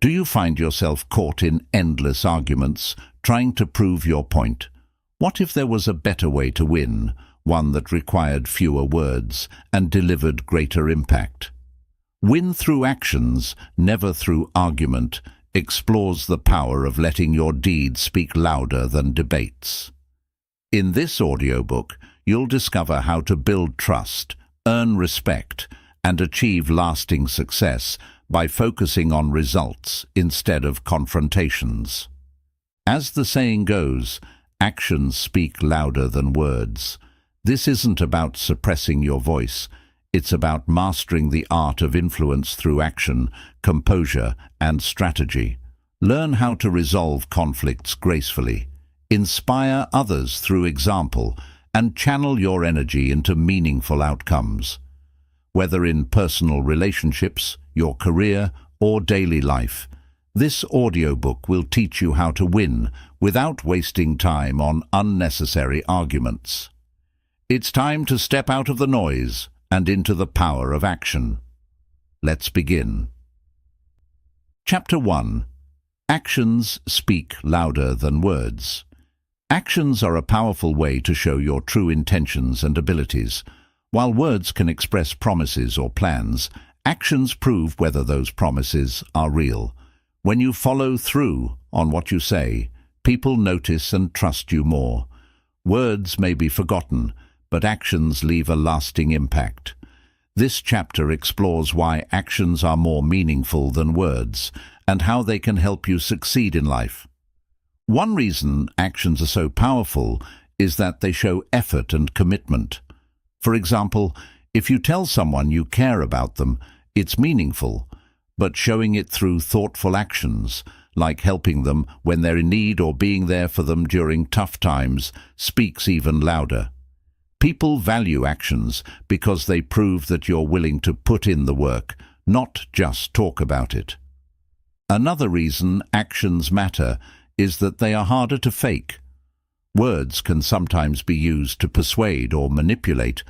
Do you find yourself caught in endless arguments, trying to prove your point? What if there was a better way to win, one that required fewer words and delivered greater impact? Win through actions, never through argument, explores the power of letting your deeds speak louder than debates. In this audiobook, you'll discover how to build trust, earn respect, and achieve lasting success by focusing on results instead of confrontations. As the saying goes, actions speak louder than words. This isn't about suppressing your voice. It's about mastering the art of influence through action, composure, and strategy. Learn how to resolve conflicts gracefully, inspire others through example, and channel your energy into meaningful outcomes. Whether in personal relationships, your career, or daily life, this audiobook will teach you how to win without wasting time on unnecessary arguments. It's time to step out of the noise and into the power of action. Let's begin. Chapter 1. Actions speak louder than words. Actions are a powerful way to show your true intentions and abilities. While words can express promises or plans, actions prove whether those promises are real. When you follow through on what you say, people notice and trust you more. Words may be forgotten, but actions leave a lasting impact. This chapter explores why actions are more meaningful than words and how they can help you succeed in life. One reason actions are so powerful is that they show effort and commitment. For example, if you tell someone you care about them, it's meaningful, but showing it through thoughtful actions, like helping them when they're in need or being there for them during tough times, speaks even louder. People value actions because they prove that you're willing to put in the work, not just talk about it. Another reason actions matter is that they are harder to fake. Words can sometimes be used to persuade or manipulate,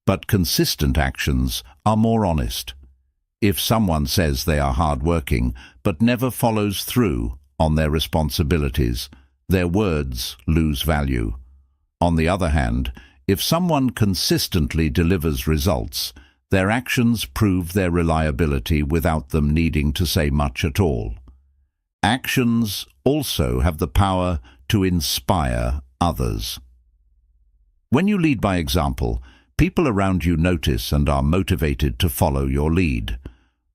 but consistent actions are more honest. If someone says they are hardworking but never follows through on their responsibilities, their words lose value. On the other hand, if someone consistently delivers results, their actions prove their reliability without them needing to say much at all. Actions also have the power to inspire others. When you lead by example, people around you notice and are motivated to follow your lead.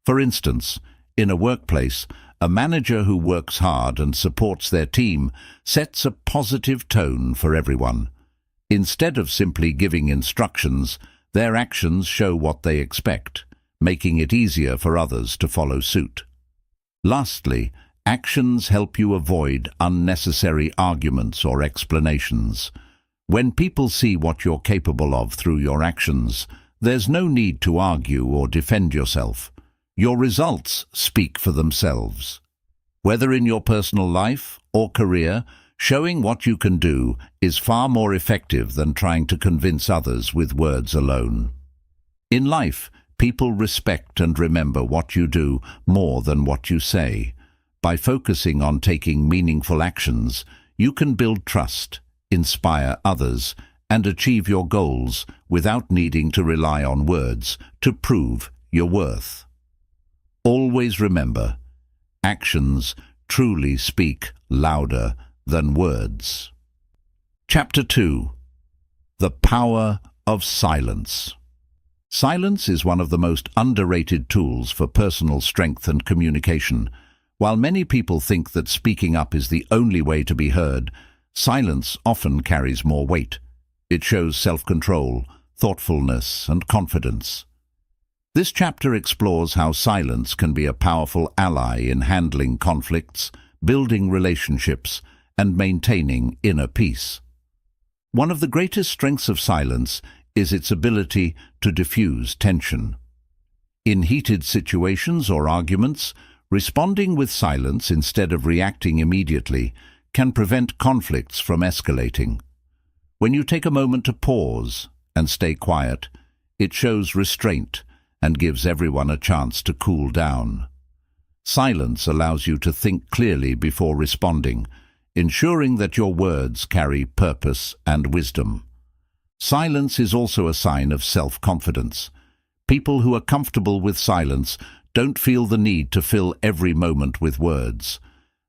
For instance, in a workplace, a manager who works hard and supports their team sets a positive tone for everyone. Instead of simply giving instructions, their actions show what they expect, making it easier for others to follow suit. Lastly, actions help you avoid unnecessary arguments or explanations. When people see what you're capable of through your actions, there's no need to argue or defend yourself. Your results speak for themselves. Whether in your personal life or career, showing what you can do is far more effective than trying to convince others with words alone. In life, people respect and remember what you do more than what you say. By focusing on taking meaningful actions, you can build trust, inspire others, and achieve your goals without needing to rely on words to prove your worth. Always remember, actions truly speak louder than words. Chapter 2. The Power of Silence. Silence is one of the most underrated tools for personal strength and communication. While many people think that speaking up is the only way to be heard, silence often carries more weight. It shows self-control, thoughtfulness, and confidence. This chapter explores how silence can be a powerful ally in handling conflicts, building relationships, and maintaining inner peace. One of the greatest strengths of silence is its ability to diffuse tension. In heated situations or arguments, responding with silence instead of reacting immediately can prevent conflicts from escalating. When you take a moment to pause and stay quiet, it shows restraint and gives everyone a chance to cool down. Silence allows you to think clearly before responding, ensuring that your words carry purpose and wisdom. Silence is also a sign of self-confidence. People who are comfortable with silence don't feel the need to fill every moment with words.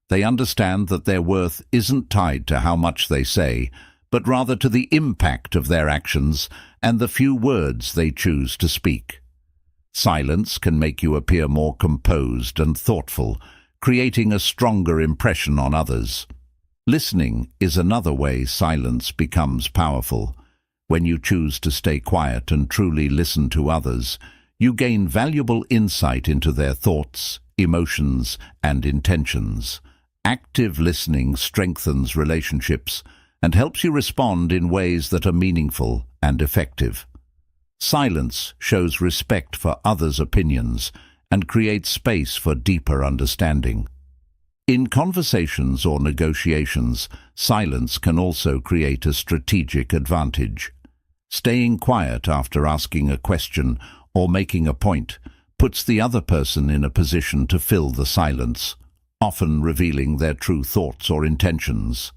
They understand that their worth isn't tied to how much they say, but rather to the impact of their actions and the few words they choose to speak. Silence can make you appear more composed and thoughtful, creating a stronger impression on others. Listening is another way silence becomes powerful. When you choose to stay quiet and truly listen to others, you gain valuable insight into their thoughts, emotions, and intentions. Active listening strengthens relationships and helps you respond in ways that are meaningful and effective. Silence shows respect for others' opinions and creates space for deeper understanding. In conversations or negotiations, silence can also create a strategic advantage. Staying quiet after asking a question or making a point puts the other person in a position to fill the silence, often revealing their true thoughts or intentions.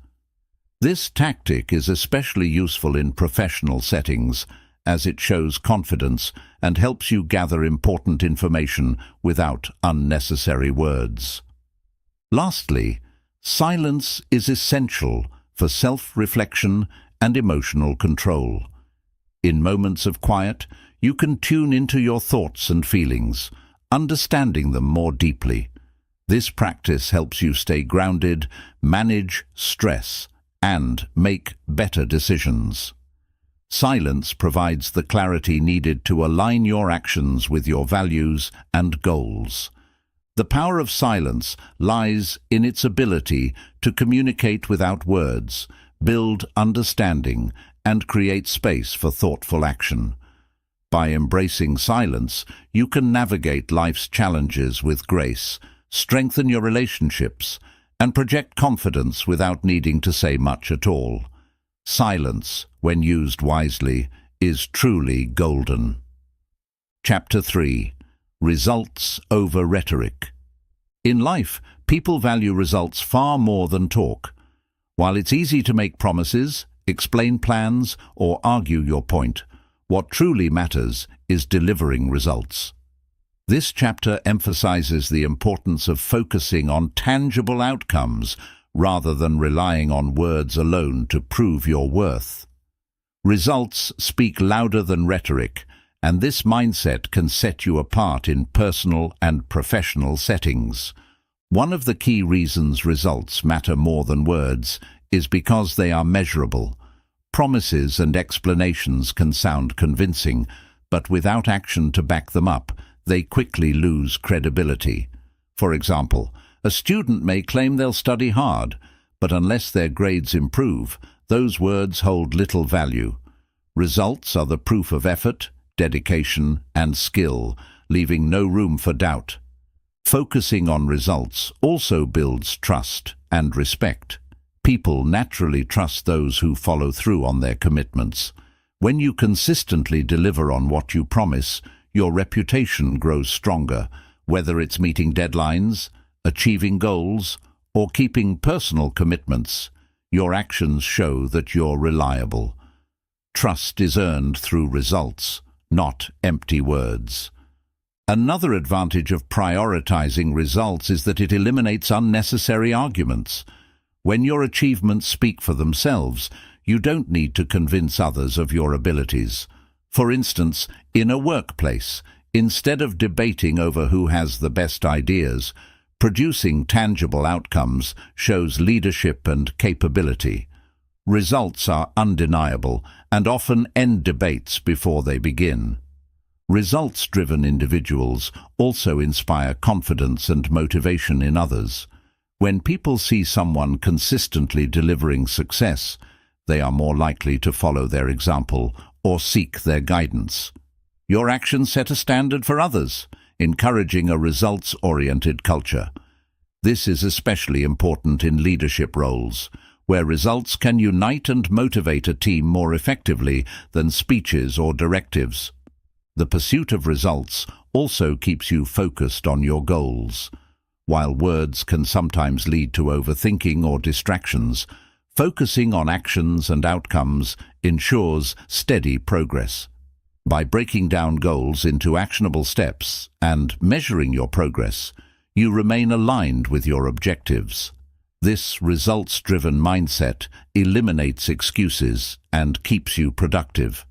This tactic is especially useful in professional settings, as it shows confidence and helps you gather important information without unnecessary words. Lastly, silence is essential for self-reflection and emotional control. In moments of quiet, you can tune into your thoughts and feelings, understanding them more deeply. This practice helps you stay grounded, manage stress, and make better decisions. Silence provides the clarity needed to align your actions with your values and goals. The power of silence lies in its ability to communicate without words, build understanding, and create space for thoughtful action. By embracing silence, you can navigate life's challenges with grace, strengthen your relationships, and project confidence without needing to say much at all. Silence, when used wisely, is truly golden. Chapter 3. Results over rhetoric. In life, people value results far more than talk. While it's easy to make promises, explain plans, or argue your point, what truly matters is delivering results. This chapter emphasizes the importance of focusing on tangible outcomes rather than relying on words alone to prove your worth. Results speak louder than rhetoric, and this mindset can set you apart in personal and professional settings. One of the key reasons results matter more than words is because they are measurable. Promises and explanations can sound convincing, but without action to back them up, they quickly lose credibility. For example, a student may claim they'll study hard, but unless their grades improve, those words hold little value. Results are the proof of effort, dedication, and skill, leaving no room for doubt. Focusing on results also builds trust and respect. People naturally trust those who follow through on their commitments. When you consistently deliver on what you promise, your reputation grows stronger, whether it's meeting deadlines, achieving goals, or keeping personal commitments. Your actions show that you're reliable. Trust is earned through results, not empty words. Another advantage of prioritizing results is that it eliminates unnecessary arguments. When your achievements speak for themselves, you don't need to convince others of your abilities. For instance, in a workplace, instead of debating over who has the best ideas, producing tangible outcomes shows leadership and capability. Results are undeniable and often end debates before they begin. Results-driven individuals also inspire confidence and motivation in others. When people see someone consistently delivering success, they are more likely to follow their example or seek their guidance. Your actions set a standard for others, encouraging a results-oriented culture. This is especially important in leadership roles, where results can unite and motivate a team more effectively than speeches or directives. The pursuit of results also keeps you focused on your goals. While words can sometimes lead to overthinking or distractions, focusing on actions and outcomes ensures steady progress. By breaking down goals into actionable steps and measuring your progress, you remain aligned with your objectives. This results-driven mindset eliminates excuses and keeps you productive.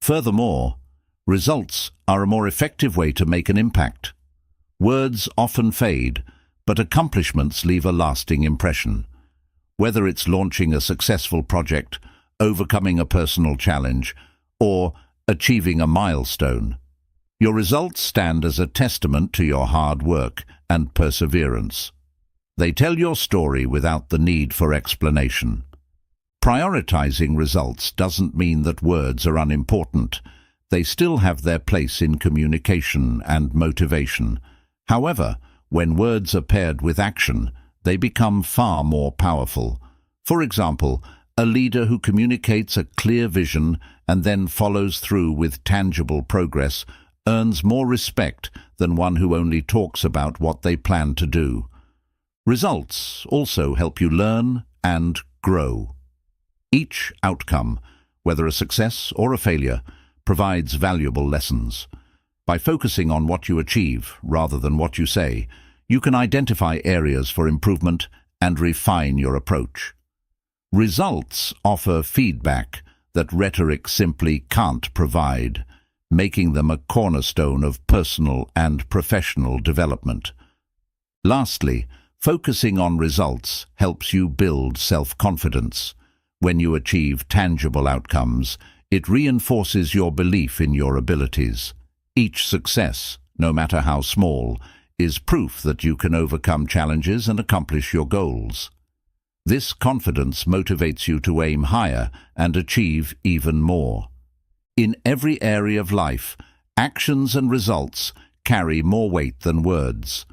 Furthermore, results are a more effective way to make an impact. Words often fade, but accomplishments leave a lasting impression. Whether it's launching a successful project, overcoming a personal challenge, or achieving a milestone, your results stand as a testament to your hard work and perseverance. They tell your story without the need for explanation. Prioritizing results doesn't mean that words are unimportant. They still have their place in communication and motivation. However, when words are paired with action, they become far more powerful. For example, a leader who communicates a clear vision and then follows through with tangible progress earns more respect than one who only talks about what they plan to do. Results also help you learn and grow. Each outcome, whether a success or a failure, provides valuable lessons. By focusing on what you achieve rather than what you say, you can identify areas for improvement and refine your approach. Results offer feedback that rhetoric simply can't provide, making them a cornerstone of personal and professional development. Lastly, focusing on results helps you build self-confidence. When you achieve tangible outcomes, it reinforces your belief in your abilities. Each success, no matter how small, is proof that you can overcome challenges and accomplish your goals. This confidence motivates you to aim higher and achieve even more. In every area of life, actions and results carry more weight than words.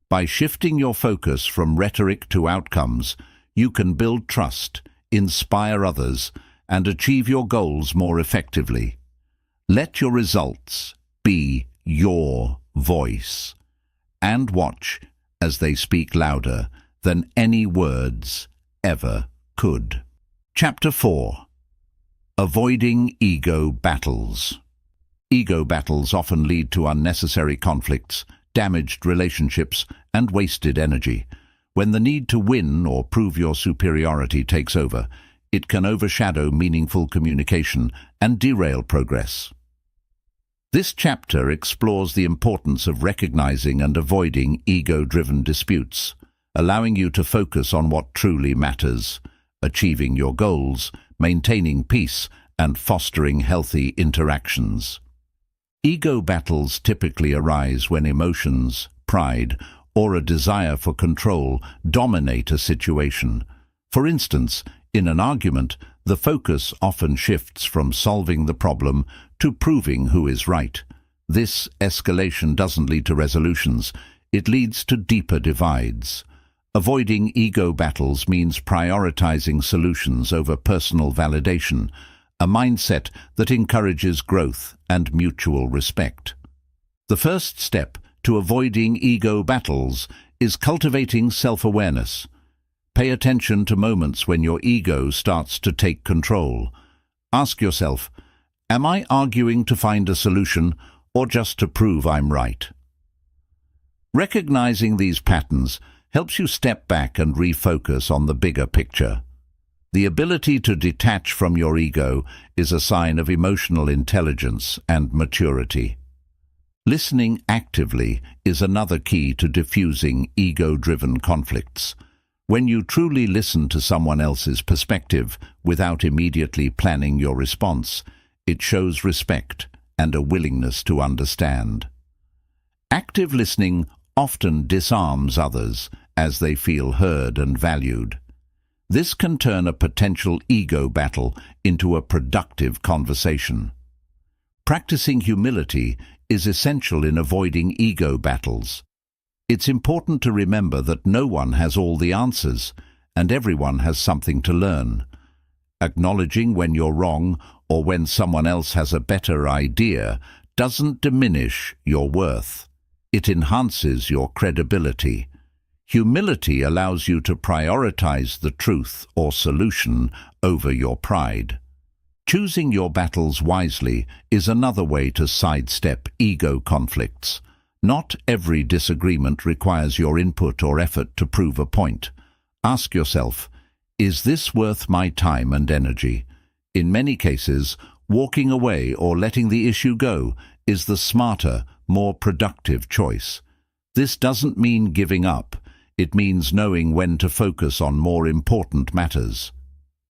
By shifting your focus from rhetoric to outcomes, you can build trust, inspire others, and achieve your goals more effectively. Let your results be your voice, and watch as they speak louder than any words ever could. Chapter 4. Avoiding ego battles. Ego battles often lead to unnecessary conflicts, damaged relationships, and wasted energy. When the need to win or prove your superiority takes over, it can overshadow meaningful communication and derail progress. This chapter explores the importance of recognizing and avoiding ego-driven disputes, allowing you to focus on what truly matters, achieving your goals, maintaining peace, and fostering healthy interactions. Ego battles typically arise when emotions, pride, or a desire for control dominate a situation. For instance, in an argument, the focus often shifts from solving the problem to proving who is right. This escalation doesn't lead to resolutions, it leads to deeper divides. Avoiding ego battles means prioritizing solutions over personal validation, a mindset that encourages growth and mutual respect. The first step to avoiding ego battles is cultivating self-awareness. Pay attention to moments when your ego starts to take control. Ask yourself, am I arguing to find a solution or just to prove I'm right? Recognizing these patterns helps you step back and refocus on the bigger picture. The ability to detach from your ego is a sign of emotional intelligence and maturity. Listening actively is another key to diffusing ego-driven conflicts. When you truly listen to someone else's perspective without immediately planning your response, it shows respect and a willingness to understand. Active listening often disarms others as they feel heard and valued. This can turn a potential ego battle into a productive conversation. Practicing humility is essential in avoiding ego battles. It's important to remember that no one has all the answers, and everyone has something to learn. Acknowledging when you're wrong or when someone else has a better idea doesn't diminish your worth. It enhances your credibility. Humility allows you to prioritize the truth or solution over your pride. Choosing your battles wisely is another way to sidestep ego conflicts. Not every disagreement requires your input or effort to prove a point. Ask yourself, is this worth my time and energy? In many cases, walking away or letting the issue go is the smarter, more productive choice. This doesn't mean giving up. It means knowing when to focus on more important matters.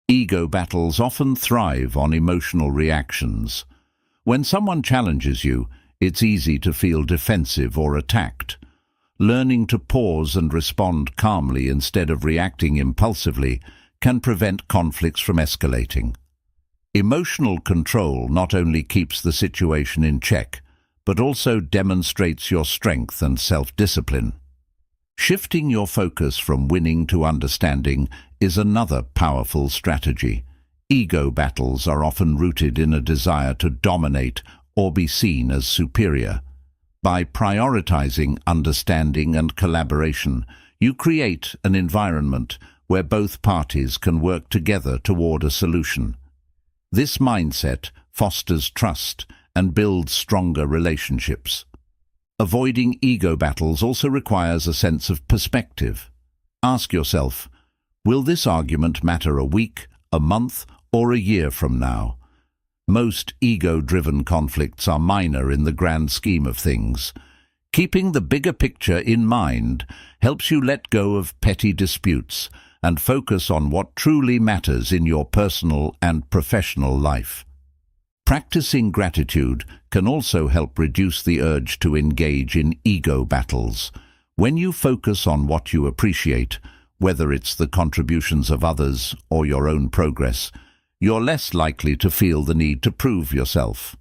Ego battles often thrive on emotional reactions. When someone challenges you, it's easy to feel defensive or attacked. Learning to pause and respond calmly instead of reacting impulsively can prevent conflicts from escalating. Emotional control not only keeps the situation in check, but also demonstrates your strength and self-discipline. Shifting your focus from winning to understanding is another powerful strategy. Ego battles are often rooted in a desire to dominate or be seen as superior. By prioritizing understanding and collaboration, you create an environment where both parties can work together toward a solution. This mindset fosters trust and builds stronger relationships. Avoiding ego battles also requires a sense of perspective. Ask yourself, will this argument matter a week, a month, or a year from now? Most ego-driven conflicts are minor in the grand scheme of things. Keeping the bigger picture in mind helps you let go of petty disputes and focus on what truly matters in your personal and professional life. Practicing gratitude can also help reduce the urge to engage in ego battles. When you focus on what you appreciate, whether it's the contributions of others or your own progress, you're less likely to feel the need to prove yourself.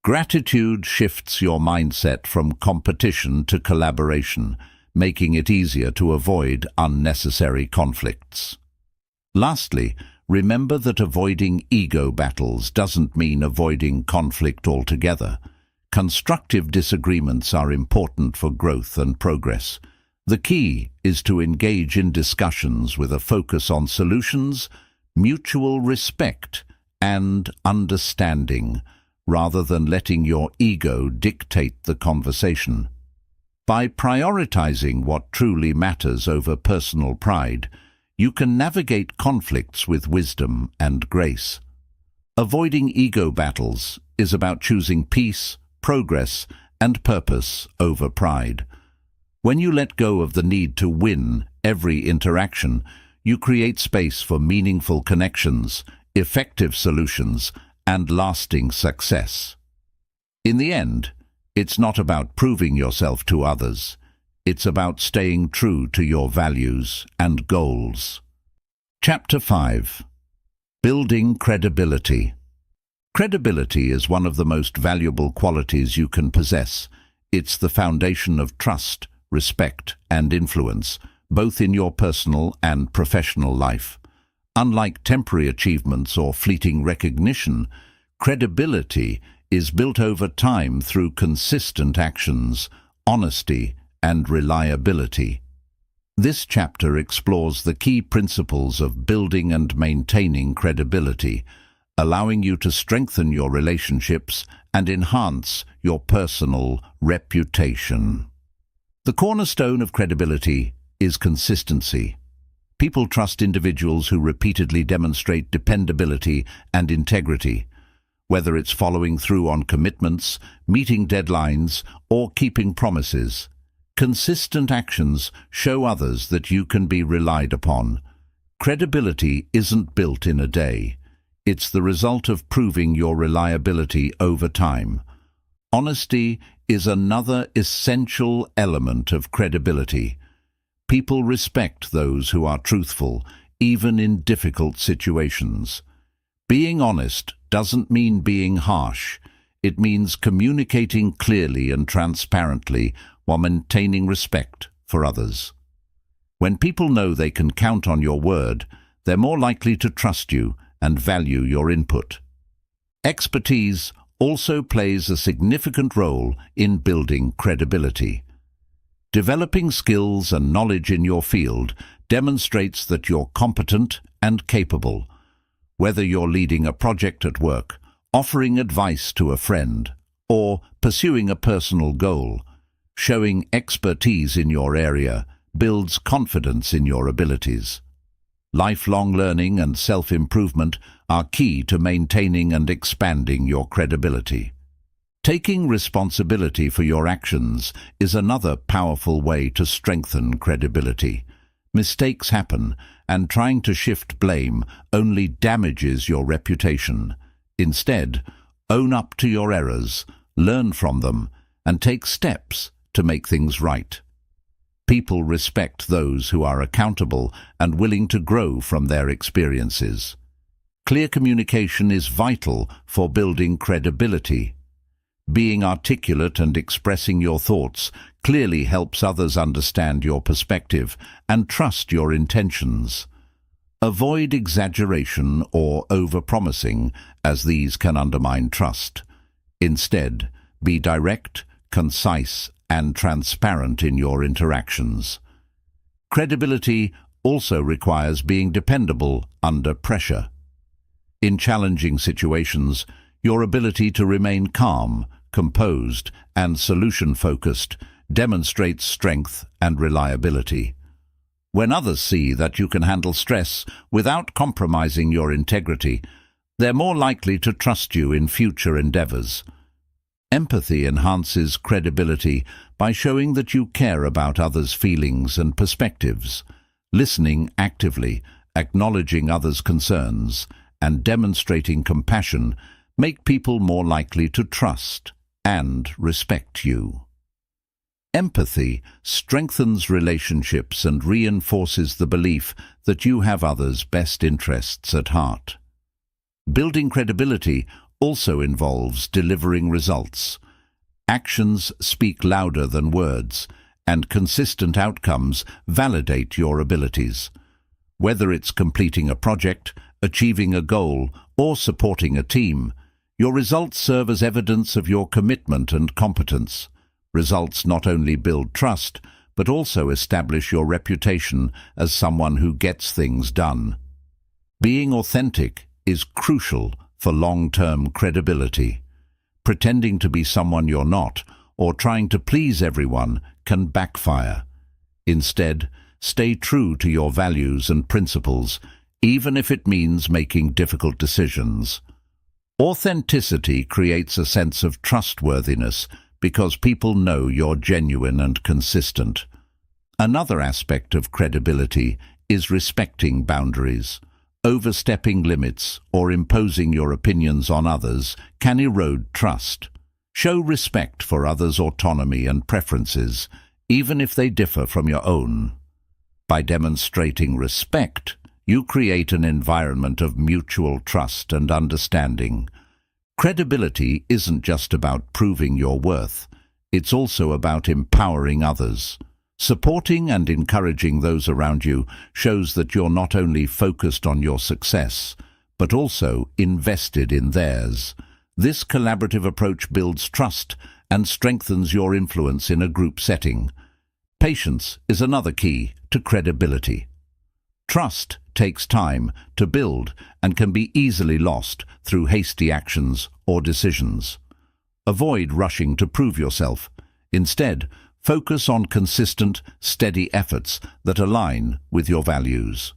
Gratitude shifts your mindset from competition to collaboration, making it easier to avoid unnecessary conflicts. Lastly, remember that avoiding ego battles doesn't mean avoiding conflict altogether. Constructive disagreements are important for growth and progress. The key is to engage in discussions with a focus on solutions, mutual respect, and understanding, rather than letting your ego dictate the conversation. By prioritizing what truly matters over personal pride, you can navigate conflicts with wisdom and grace. Avoiding ego battles is about choosing peace, progress, and purpose over pride. When you let go of the need to win every interaction, you create space for meaningful connections, effective solutions, and lasting success. In the end, it's not about proving yourself to others. It's about staying true to your values and goals. Chapter 5. Building credibility. Credibility is one of the most valuable qualities you can possess. It's the foundation of trust, respect, and influence, both in your personal and professional life. Unlike temporary achievements or fleeting recognition, credibility is built over time through consistent actions, honesty, and reliability. This chapter explores the key principles of building and maintaining credibility, allowing you to strengthen your relationships and enhance your personal reputation. The cornerstone of credibility is consistency. People trust individuals who repeatedly demonstrate dependability and integrity, whether it's following through on commitments, meeting deadlines, or keeping promises. Consistent actions show others that you can be relied upon. Credibility isn't built in a day. It's the result of proving your reliability over time. Honesty is another essential element of credibility. People respect those who are truthful, even in difficult situations. Being honest doesn't mean being harsh. It means communicating clearly and transparently while maintaining respect for others. When people know they can count on your word, they're more likely to trust you and value your input. Expertise also plays a significant role in building credibility. Developing skills and knowledge in your field demonstrates that you're competent and capable. Whether you're leading a project at work, offering advice to a friend, or pursuing a personal goal, showing expertise in your area builds confidence in your abilities. Lifelong learning and self-improvement are key to maintaining and expanding your credibility. Taking responsibility for your actions is another powerful way to strengthen credibility. Mistakes happen, and trying to shift blame only damages your reputation. Instead, own up to your errors, learn from them, and take steps to make things right. People respect those who are accountable and willing to grow from their experiences. Clear communication is vital for building credibility. Being articulate and expressing your thoughts clearly helps others understand your perspective and trust your intentions. Avoid exaggeration or over-promising, as these can undermine trust. Instead, be direct, concise, and transparent in your interactions. Credibility also requires being dependable under pressure. In challenging situations, your ability to remain calm, composed, and solution-focused demonstrates strength and reliability. When others see that you can handle stress without compromising your integrity, they're more likely to trust you in future endeavors. Empathy enhances credibility by showing that you care about others' feelings and perspectives. Listening actively, acknowledging others' concerns, and demonstrating compassion make people more likely to trust and respect you. Empathy strengthens relationships and reinforces the belief that you have others' best interests at heart. Building credibility also involves delivering results. Actions speak louder than words, and consistent outcomes validate your abilities. Whether it's completing a project, achieving a goal, or supporting a team, your results serve as evidence of your commitment and competence. Results not only build trust, but also establish your reputation as someone who gets things done. Being authentic is crucial for long-term credibility. Pretending to be someone you're not, or trying to please everyone, can backfire. Instead, stay true to your values and principles, even if it means making difficult decisions. Authenticity creates a sense of trustworthiness because people know you're genuine and consistent. Another aspect of credibility is respecting boundaries. Overstepping limits or imposing your opinions on others can erode trust. Show respect for others' autonomy and preferences, even if they differ from your own. By demonstrating respect, you create an environment of mutual trust and understanding. Credibility isn't just about proving your worth, it's also about empowering others. Supporting and encouraging those around you shows that you're not only focused on your success, but also invested in theirs. This collaborative approach builds trust and strengthens your influence in a group setting. Patience is another key to credibility. Trust takes time to build and can be easily lost through hasty actions or decisions. Avoid rushing to prove yourself. Instead, focus on consistent, steady efforts that align with your values.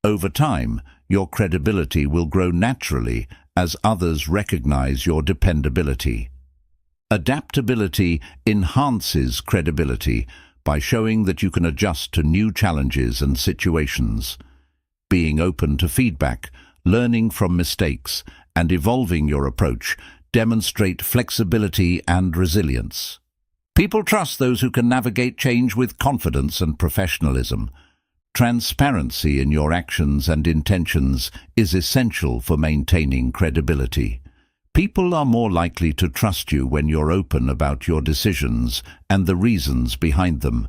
Over time, your credibility will grow naturally as others recognize your dependability. Adaptability enhances credibility by showing that you can adjust to new challenges and situations. Being open to feedback, learning from mistakes, and evolving your approach demonstrate flexibility and resilience. People trust those who can navigate change with confidence and professionalism. Transparency in your actions and intentions is essential for maintaining credibility. People are more likely to trust you when you're open about your decisions and the reasons behind them.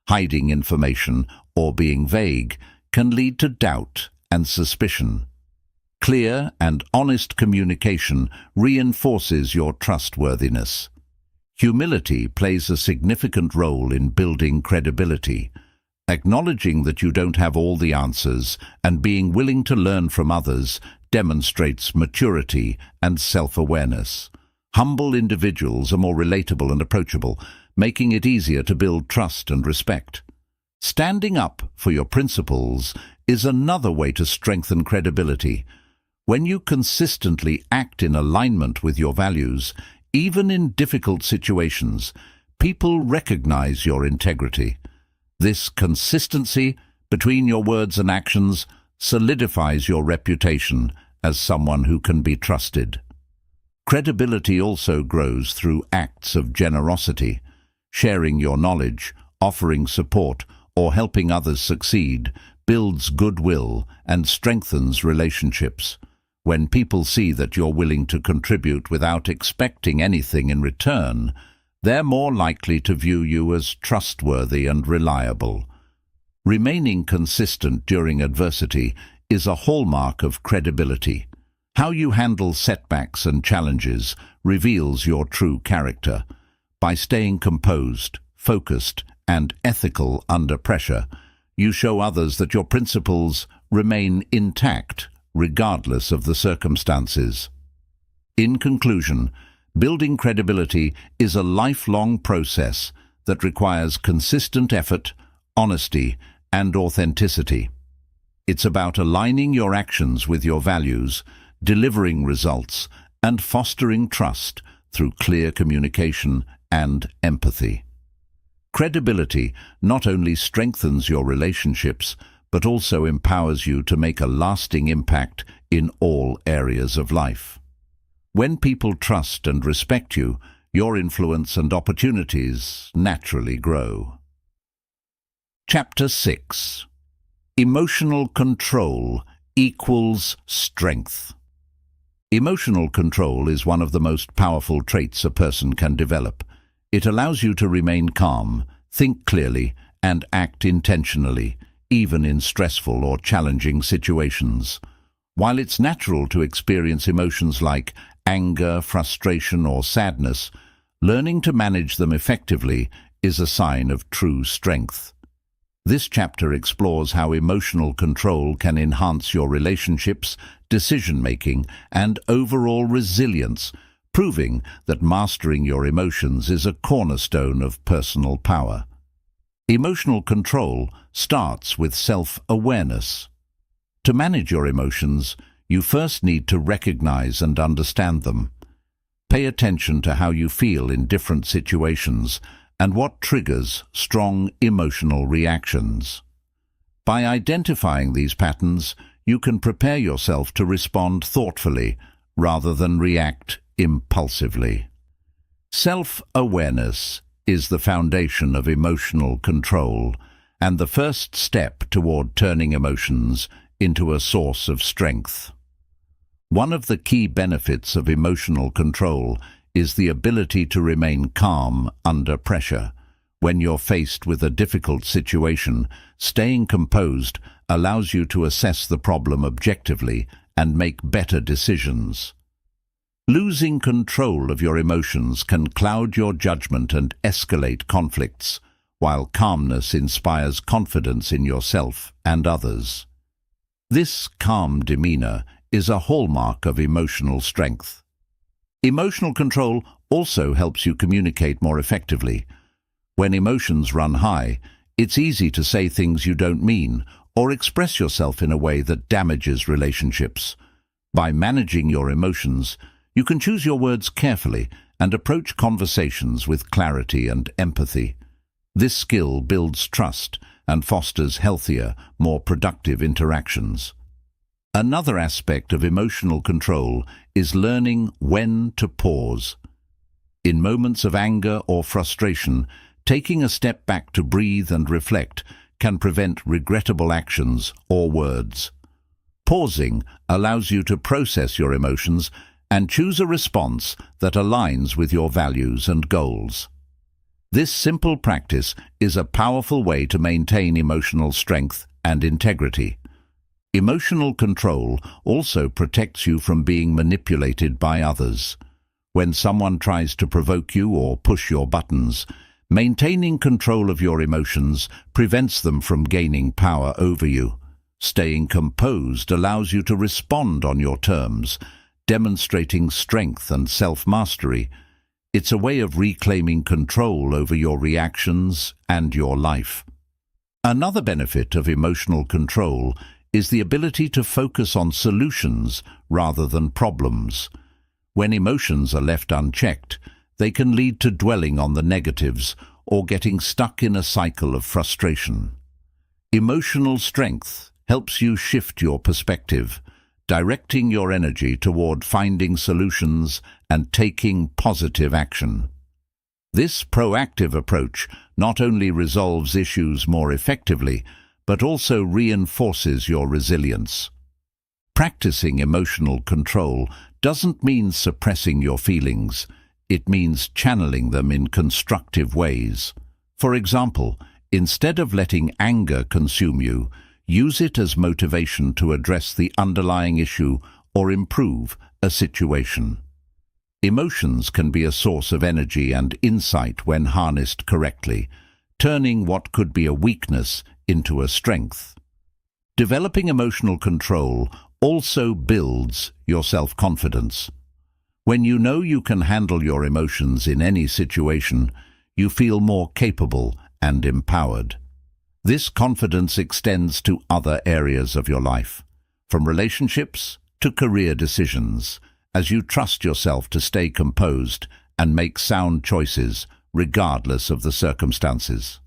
Hiding information or being vague can lead to doubt and suspicion. Clear and honest communication reinforces your trustworthiness. Humility plays a significant role in building credibility. Acknowledging that you don't have all the answers and being willing to learn from others demonstrates maturity and self-awareness. Humble individuals are more relatable and approachable, making it easier to build trust and respect. Standing up for your principles is another way to strengthen credibility. When you consistently act in alignment with your values, even in difficult situations, people recognize your integrity. This consistency between your words and actions solidifies your reputation as someone who can be trusted. Credibility also grows through acts of generosity. Sharing your knowledge, offering support, or helping others succeed builds goodwill and strengthens relationships. When people see that you're willing to contribute without expecting anything in return, they're more likely to view you as trustworthy and reliable. Remaining consistent during adversity is a hallmark of credibility. How you handle setbacks and challenges reveals your true character. By staying composed, focused, and ethical under pressure, you show others that your principles remain intact regardless of the circumstances. In conclusion, building credibility is a lifelong process that requires consistent effort, honesty, and authenticity. It's about aligning your actions with your values, delivering results, and fostering trust through clear communication and empathy. Credibility not only strengthens your relationships, but also empowers you to make a lasting impact in all areas of life. When people trust and respect you, your influence and opportunities naturally grow. Chapter 6. Emotional control equals strength. Emotional control is one of the most powerful traits a person can develop. It allows you to remain calm, think clearly, and act intentionally, even in stressful or challenging situations. While it's natural to experience emotions like anger, frustration, or sadness, learning to manage them effectively is a sign of true strength. This chapter explores how emotional control can enhance your relationships, decision-making, and overall resilience, proving that mastering your emotions is a cornerstone of personal power. Emotional control starts with self-awareness. To manage your emotions, you first need to recognize and understand them. Pay attention to how you feel in different situations and what triggers strong emotional reactions. By identifying these patterns, you can prepare yourself to respond thoughtfully rather than react impulsively. Self-awareness is the foundation of emotional control and the first step toward turning emotions into a source of strength. One of the key benefits of emotional control is the ability to remain calm under pressure. When you're faced with a difficult situation, staying composed allows you to assess the problem objectively and make better decisions. Losing control of your emotions can cloud your judgment and escalate conflicts, while calmness inspires confidence in yourself and others. This calm demeanor is a hallmark of emotional strength. Emotional control also helps you communicate more effectively. When emotions run high, it's easy to say things you don't mean or express yourself in a way that damages relationships. By managing your emotions, you can choose your words carefully and approach conversations with clarity and empathy. This skill builds trust and fosters healthier, more productive interactions. Another aspect of emotional control is learning when to pause. In moments of anger or frustration, taking a step back to breathe and reflect can prevent regrettable actions or words. Pausing allows you to process your emotions and choose a response that aligns with your values and goals. This simple practice is a powerful way to maintain emotional strength and integrity. Emotional control also protects you from being manipulated by others. When someone tries to provoke you or push your buttons, maintaining control of your emotions prevents them from gaining power over you. Staying composed allows you to respond on your terms, demonstrating strength and self-mastery. It's a way of reclaiming control over your reactions and your life. Another benefit of emotional control is the ability to focus on solutions rather than problems. When emotions are left unchecked, they can lead to dwelling on the negatives or getting stuck in a cycle of frustration. Emotional strength helps you shift your perspective, directing your energy toward finding solutions and taking positive action. This proactive approach not only resolves issues more effectively, but also reinforces your resilience. Practicing emotional control doesn't mean suppressing your feelings. It means channeling them in constructive ways. For example, instead of letting anger consume you, use it as motivation to address the underlying issue or improve a situation. Emotions can be a source of energy and insight when harnessed correctly, turning what could be a weakness into a strength. Developing emotional control also builds your self-confidence. When you know you can handle your emotions in any situation, you feel more capable and empowered. This confidence extends to other areas of your life, from relationships to career decisions, as you trust yourself to stay composed and make sound choices regardless of the circumstances.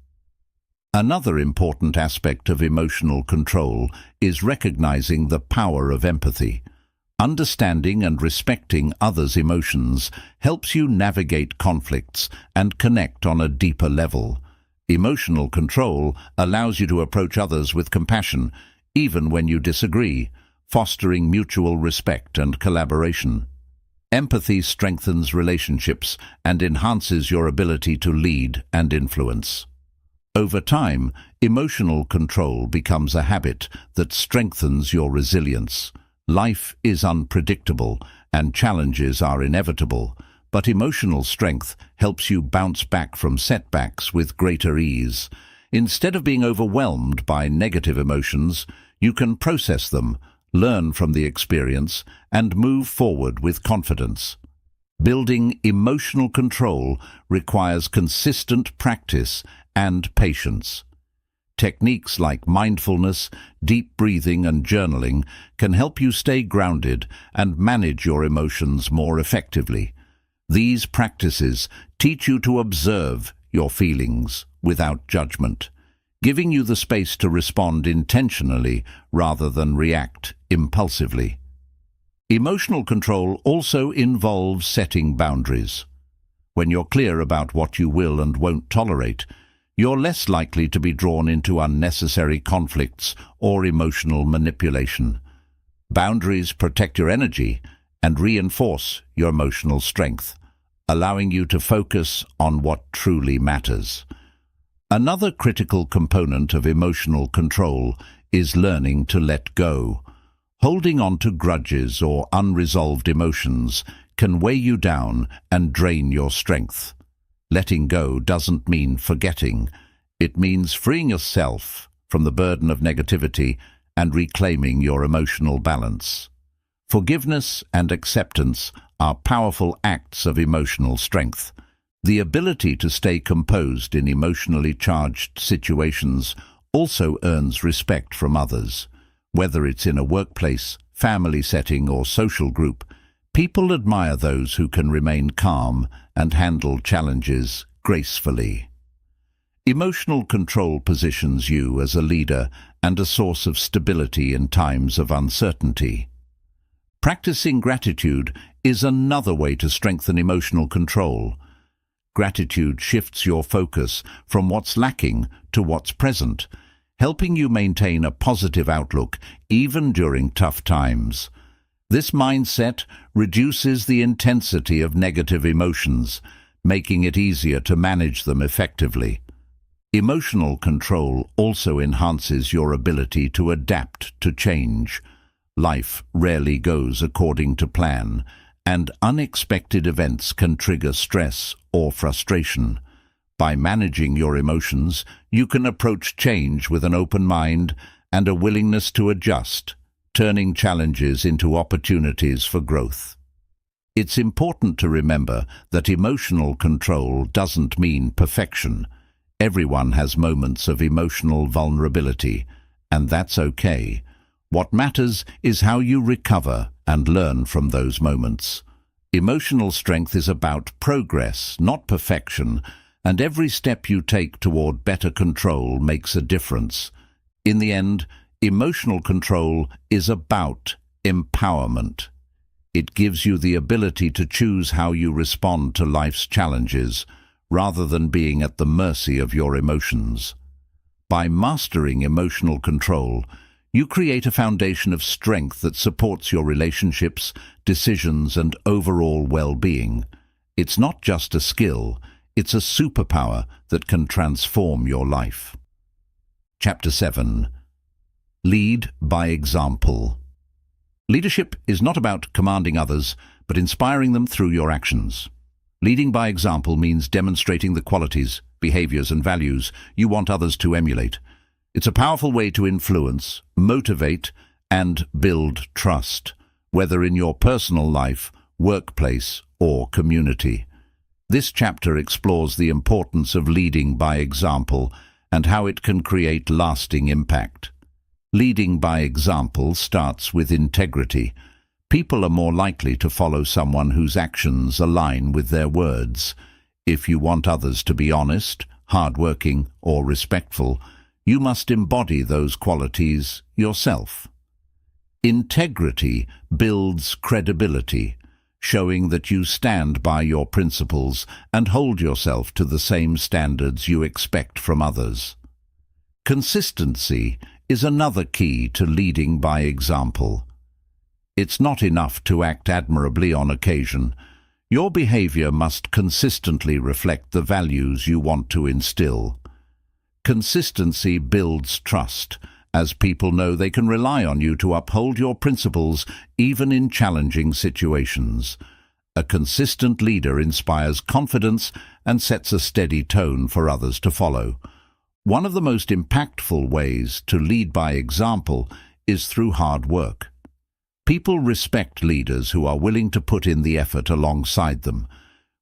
Another important aspect of emotional control is recognizing the power of empathy. Understanding and respecting others' emotions helps you navigate conflicts and connect on a deeper level. Emotional control allows you to approach others with compassion, even when you disagree, fostering mutual respect and collaboration. Empathy strengthens relationships and enhances your ability to lead and influence. Over time, emotional control becomes a habit that strengthens your resilience. Life is unpredictable and challenges are inevitable, but emotional strength helps you bounce back from setbacks with greater ease. Instead of being overwhelmed by negative emotions, you can process them, learn from the experience, and move forward with confidence. Building emotional control requires consistent practice and patience. Techniques like mindfulness, deep breathing, and journaling can help you stay grounded and manage your emotions more effectively. These practices teach you to observe your feelings without judgment, giving you the space to respond intentionally rather than react impulsively. Emotional control also involves setting boundaries. When you're clear about what you will and won't tolerate, you're less likely to be drawn into unnecessary conflicts or emotional manipulation. Boundaries protect your energy and reinforce your emotional strength, allowing you to focus on what truly matters. Another critical component of emotional control is learning to let go. Holding on to grudges or unresolved emotions can weigh you down and drain your strength. Letting go doesn't mean forgetting. It means freeing yourself from the burden of negativity and reclaiming your emotional balance. Forgiveness and acceptance are powerful acts of emotional strength. The ability to stay composed in emotionally charged situations also earns respect from others. Whether it's in a workplace, family setting, or social group, people admire those who can remain calm and handle challenges gracefully. Emotional control positions you as a leader and a source of stability in times of uncertainty. Practicing gratitude is another way to strengthen emotional control. Gratitude shifts your focus from what's lacking to what's present, helping you maintain a positive outlook even during tough times. This mindset reduces the intensity of negative emotions, making it easier to manage them effectively. Emotional control also enhances your ability to adapt to change. Life rarely goes according to plan, and unexpected events can trigger stress or frustration. By managing your emotions, you can approach change with an open mind and a willingness to adjust, turning challenges into opportunities for growth. It's important to remember that emotional control doesn't mean perfection. Everyone has moments of emotional vulnerability, and that's okay. What matters is how you recover and learn from those moments. Emotional strength is about progress, not perfection, and every step you take toward better control makes a difference. In the end, emotional control is about empowerment. It gives you the ability to choose how you respond to life's challenges, rather than being at the mercy of your emotions. By mastering emotional control, you create a foundation of strength that supports your relationships, decisions, and overall well-being. It's not just a skill, it's a superpower that can transform your life. Chapter 7. Lead by example. Leadership is not about commanding others, but inspiring them through your actions. Leading by example means demonstrating the qualities, behaviors, and values you want others to emulate. It's a powerful way to influence, motivate, and build trust, whether in your personal life, workplace, or community. This chapter explores the importance of leading by example and how it can create lasting impact. Leading by example starts with integrity. People are more likely to follow someone whose actions align with their words. If you want others to be honest, hardworking, or respectful, you must embody those qualities yourself. Integrity builds credibility, showing that you stand by your principles and hold yourself to the same standards you expect from others. Consistency is another key to leading by example. It's not enough to act admirably on occasion. Your behavior must consistently reflect the values you want to instill. Consistency builds trust, as people know they can rely on you to uphold your principles even in challenging situations. A consistent leader inspires confidence and sets a steady tone for others to follow. One of the most impactful ways to lead by example is through hard work. People respect leaders who are willing to put in the effort alongside them.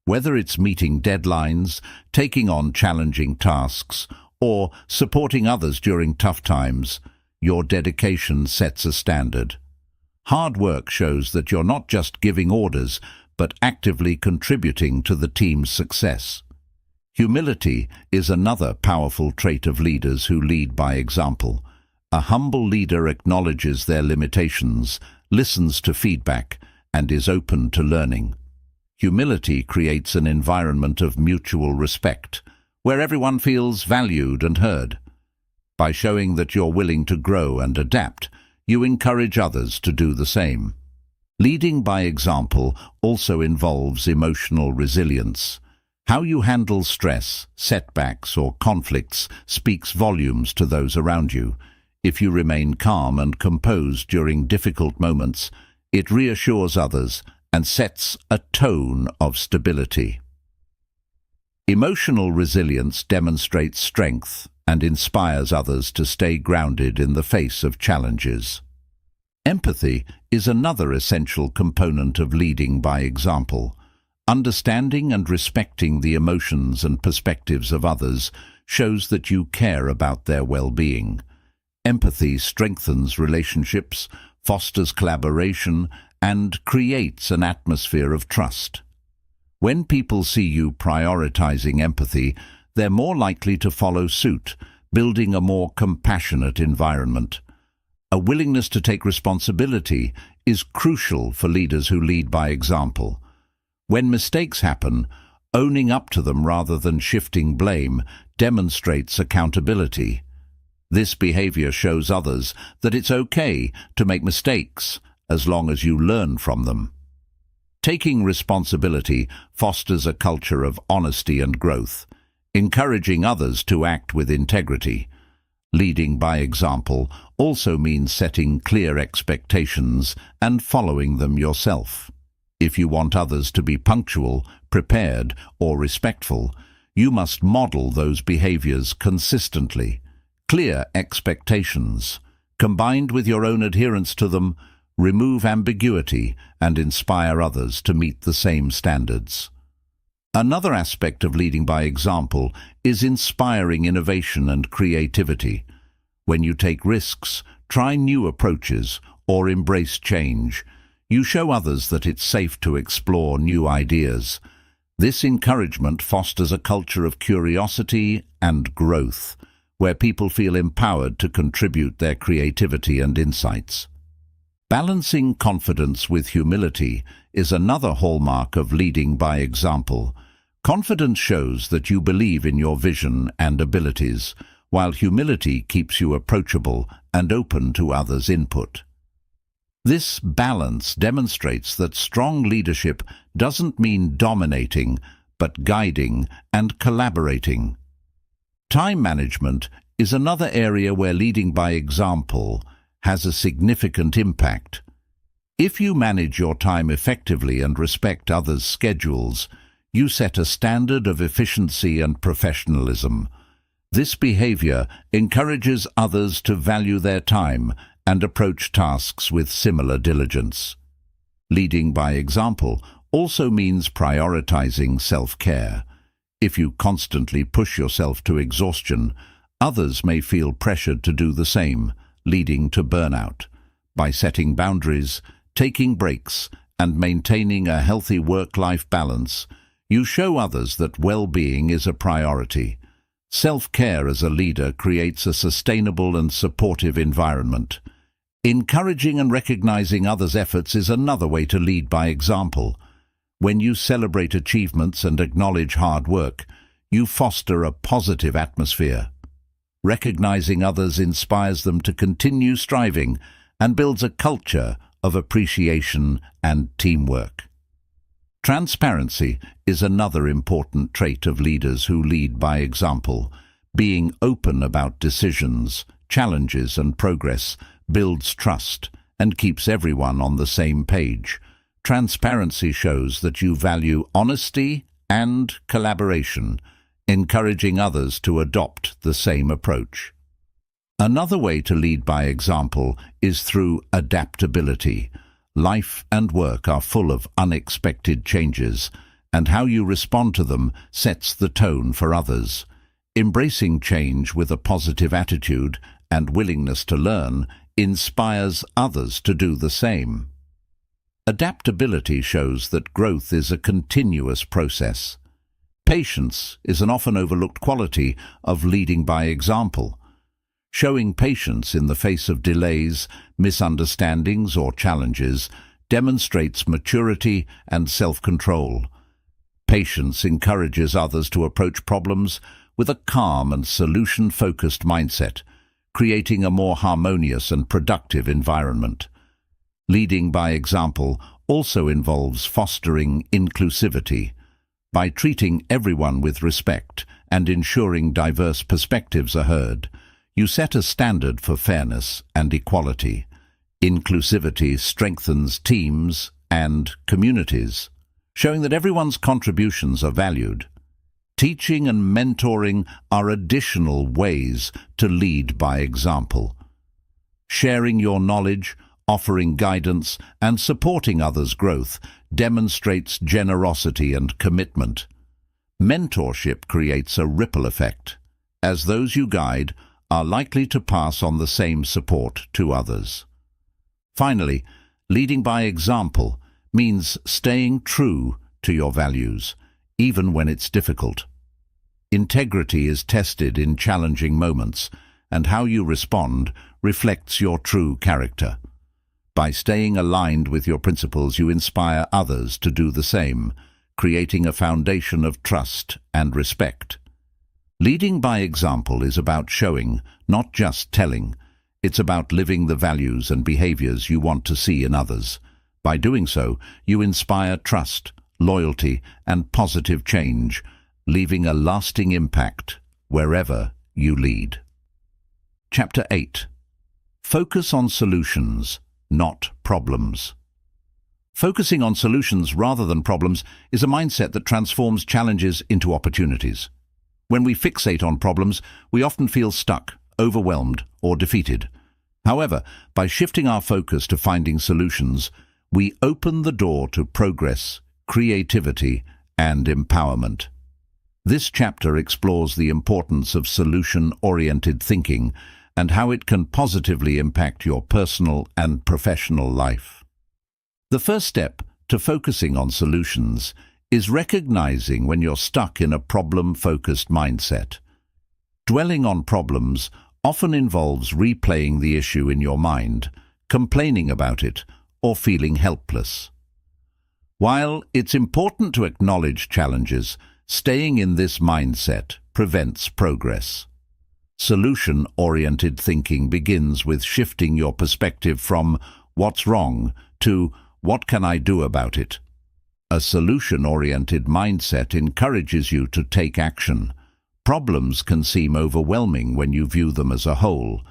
Whether it's meeting deadlines, taking on challenging tasks, or supporting others during tough times, your dedication sets a standard. Hard work shows that you're not just giving orders, but actively contributing to the team's success. Humility is another powerful trait of leaders who lead by example. A humble leader acknowledges their limitations, listens to feedback, and is open to learning. Humility creates an environment of mutual respect, where everyone feels valued and heard. By showing that you're willing to grow and adapt, you encourage others to do the same. Leading by example also involves emotional resilience. How you handle stress, setbacks, or conflicts speaks volumes to those around you. If you remain calm and composed during difficult moments, it reassures others and sets a tone of stability. Emotional resilience demonstrates strength and inspires others to stay grounded in the face of challenges. Empathy is another essential component of leading by example. Understanding and respecting the emotions and perspectives of others shows that you care about their well-being. Empathy strengthens relationships, fosters collaboration, and creates an atmosphere of trust. When people see you prioritizing empathy, they're more likely to follow suit, building a more compassionate environment. A willingness to take responsibility is crucial for leaders who lead by example. When mistakes happen, owning up to them rather than shifting blame demonstrates accountability. This behavior shows others that it's okay to make mistakes as long as you learn from them. Taking responsibility fosters a culture of honesty and growth, encouraging others to act with integrity. Leading by example also means setting clear expectations and following them yourself. If you want others to be punctual, prepared, or respectful, you must model those behaviors consistently. Clear expectations, combined with your own adherence to them, remove ambiguity and inspire others to meet the same standards. Another aspect of leading by example is inspiring innovation and creativity. When you take risks, try new approaches, or embrace change, you show others that it's safe to explore new ideas. This encouragement fosters a culture of curiosity and growth, where people feel empowered to contribute their creativity and insights. Balancing confidence with humility is another hallmark of leading by example. Confidence shows that you believe in your vision and abilities, while humility keeps you approachable and open to others' input. This balance demonstrates that strong leadership doesn't mean dominating, but guiding and collaborating. Time management is another area where leading by example has a significant impact. If you manage your time effectively and respect others' schedules, you set a standard of efficiency and professionalism. This behavior encourages others to value their time and approach tasks with similar diligence. Leading by example also means prioritizing self-care. If you constantly push yourself to exhaustion, others may feel pressured to do the same, leading to burnout. By setting boundaries, taking breaks, and maintaining a healthy work-life balance, you show others that well-being is a priority. Self-care as a leader creates a sustainable and supportive environment. Encouraging and recognizing others' efforts is another way to lead by example. When you celebrate achievements and acknowledge hard work, you foster a positive atmosphere. Recognizing others inspires them to continue striving and builds a culture of appreciation and teamwork. Transparency is another important trait of leaders who lead by example. Being open about decisions, challenges, and progress builds trust and keeps everyone on the same page. Transparency shows that you value honesty and collaboration, encouraging others to adopt the same approach. Another way to lead by example is through adaptability. Life and work are full of unexpected changes, and how you respond to them sets the tone for others. Embracing change with a positive attitude and willingness to learn inspires others to do the same. Adaptability shows that growth is a continuous process. Patience is an often overlooked quality of leading by example. Showing patience in the face of delays, misunderstandings, or challenges demonstrates maturity and self-control. Patience encourages others to approach problems with a calm and solution-focused mindset, creating a more harmonious and productive environment. Leading by example also involves fostering inclusivity. By treating everyone with respect and ensuring diverse perspectives are heard, you set a standard for fairness and equality. Inclusivity strengthens teams and communities, showing that everyone's contributions are valued. Teaching and mentoring are additional ways to lead by example. Sharing your knowledge, offering guidance, and supporting others' growth demonstrates generosity and commitment. Mentorship creates a ripple effect, as those you guide are likely to pass on the same support to others. Finally, leading by example means staying true to your values, even when it's difficult. Integrity is tested in challenging moments, and how you respond reflects your true character. By staying aligned with your principles, you inspire others to do the same, creating a foundation of trust and respect. Leading by example is about showing, not just telling. It's about living the values and behaviors you want to see in others. By doing so, you inspire trust, loyalty, and positive change, leaving a lasting impact wherever you lead. Chapter 8. Focus on solutions, not problems. Focusing on solutions rather than problems is a mindset that transforms challenges into opportunities. When we fixate on problems, we often feel stuck, overwhelmed, or defeated. However, by shifting our focus to finding solutions, we open the door to progress, creativity, and empowerment. This chapter explores the importance of solution-oriented thinking and how it can positively impact your personal and professional life. The first step to focusing on solutions is recognizing when you're stuck in a problem-focused mindset. Dwelling on problems often involves replaying the issue in your mind, complaining about it, or feeling helpless. While it's important to acknowledge challenges, staying in this mindset prevents progress. Solution-oriented thinking begins with shifting your perspective from "what's wrong" to "what can I do about it?" A solution-oriented mindset encourages you to take action. Problems can seem overwhelming when you view them as a whole,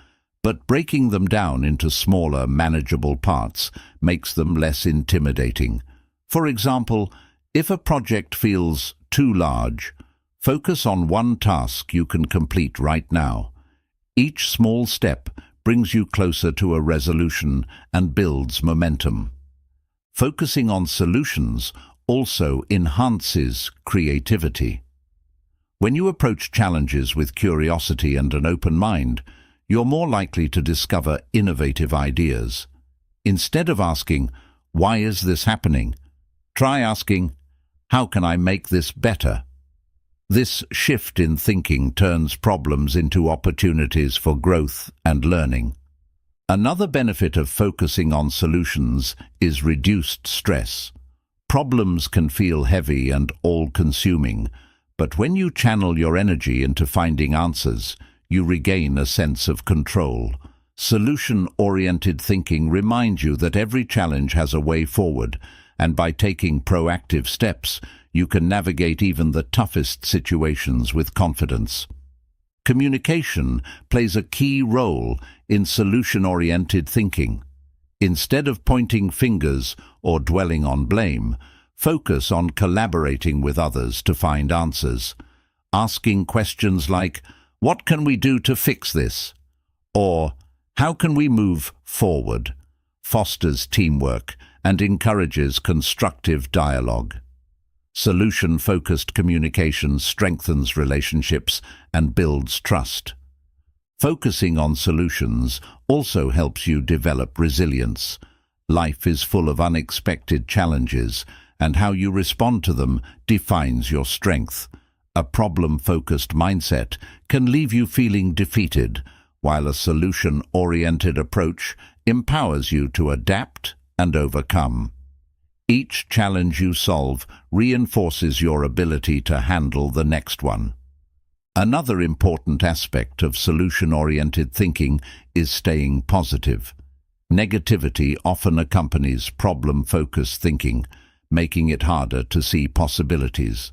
but breaking them down into smaller, manageable parts makes them less intimidating. For example, if a project feels too large, focus on one task you can complete right now. Each small step brings you closer to a resolution and builds momentum. Focusing on solutions also enhances creativity. When you approach challenges with curiosity and an open mind, you're more likely to discover innovative ideas. Instead of asking, "Why is this happening?" try asking, "How can I make this better?" This shift in thinking turns problems into opportunities for growth and learning. Another benefit of focusing on solutions is reduced stress. Problems can feel heavy and all-consuming, but when you channel your energy into finding answers, you regain a sense of control. Solution-oriented thinking reminds you that every challenge has a way forward, and by taking proactive steps, you can navigate even the toughest situations with confidence. Communication plays a key role in solution-oriented thinking. Instead of pointing fingers or dwelling on blame, focus on collaborating with others to find answers. Asking questions like, "What can we do to fix this?" or "How can we move forward?" fosters teamwork and encourages constructive dialogue. Solution-focused communication strengthens relationships and builds trust. Focusing on solutions also helps you develop resilience. Life is full of unexpected challenges, and how you respond to them defines your strength. A problem-focused mindset can leave you feeling defeated, while a solution-oriented approach empowers you to adapt and overcome. Each challenge you solve reinforces your ability to handle the next one. Another important aspect of solution-oriented thinking is staying positive. Negativity often accompanies problem-focused thinking, making it harder to see possibilities.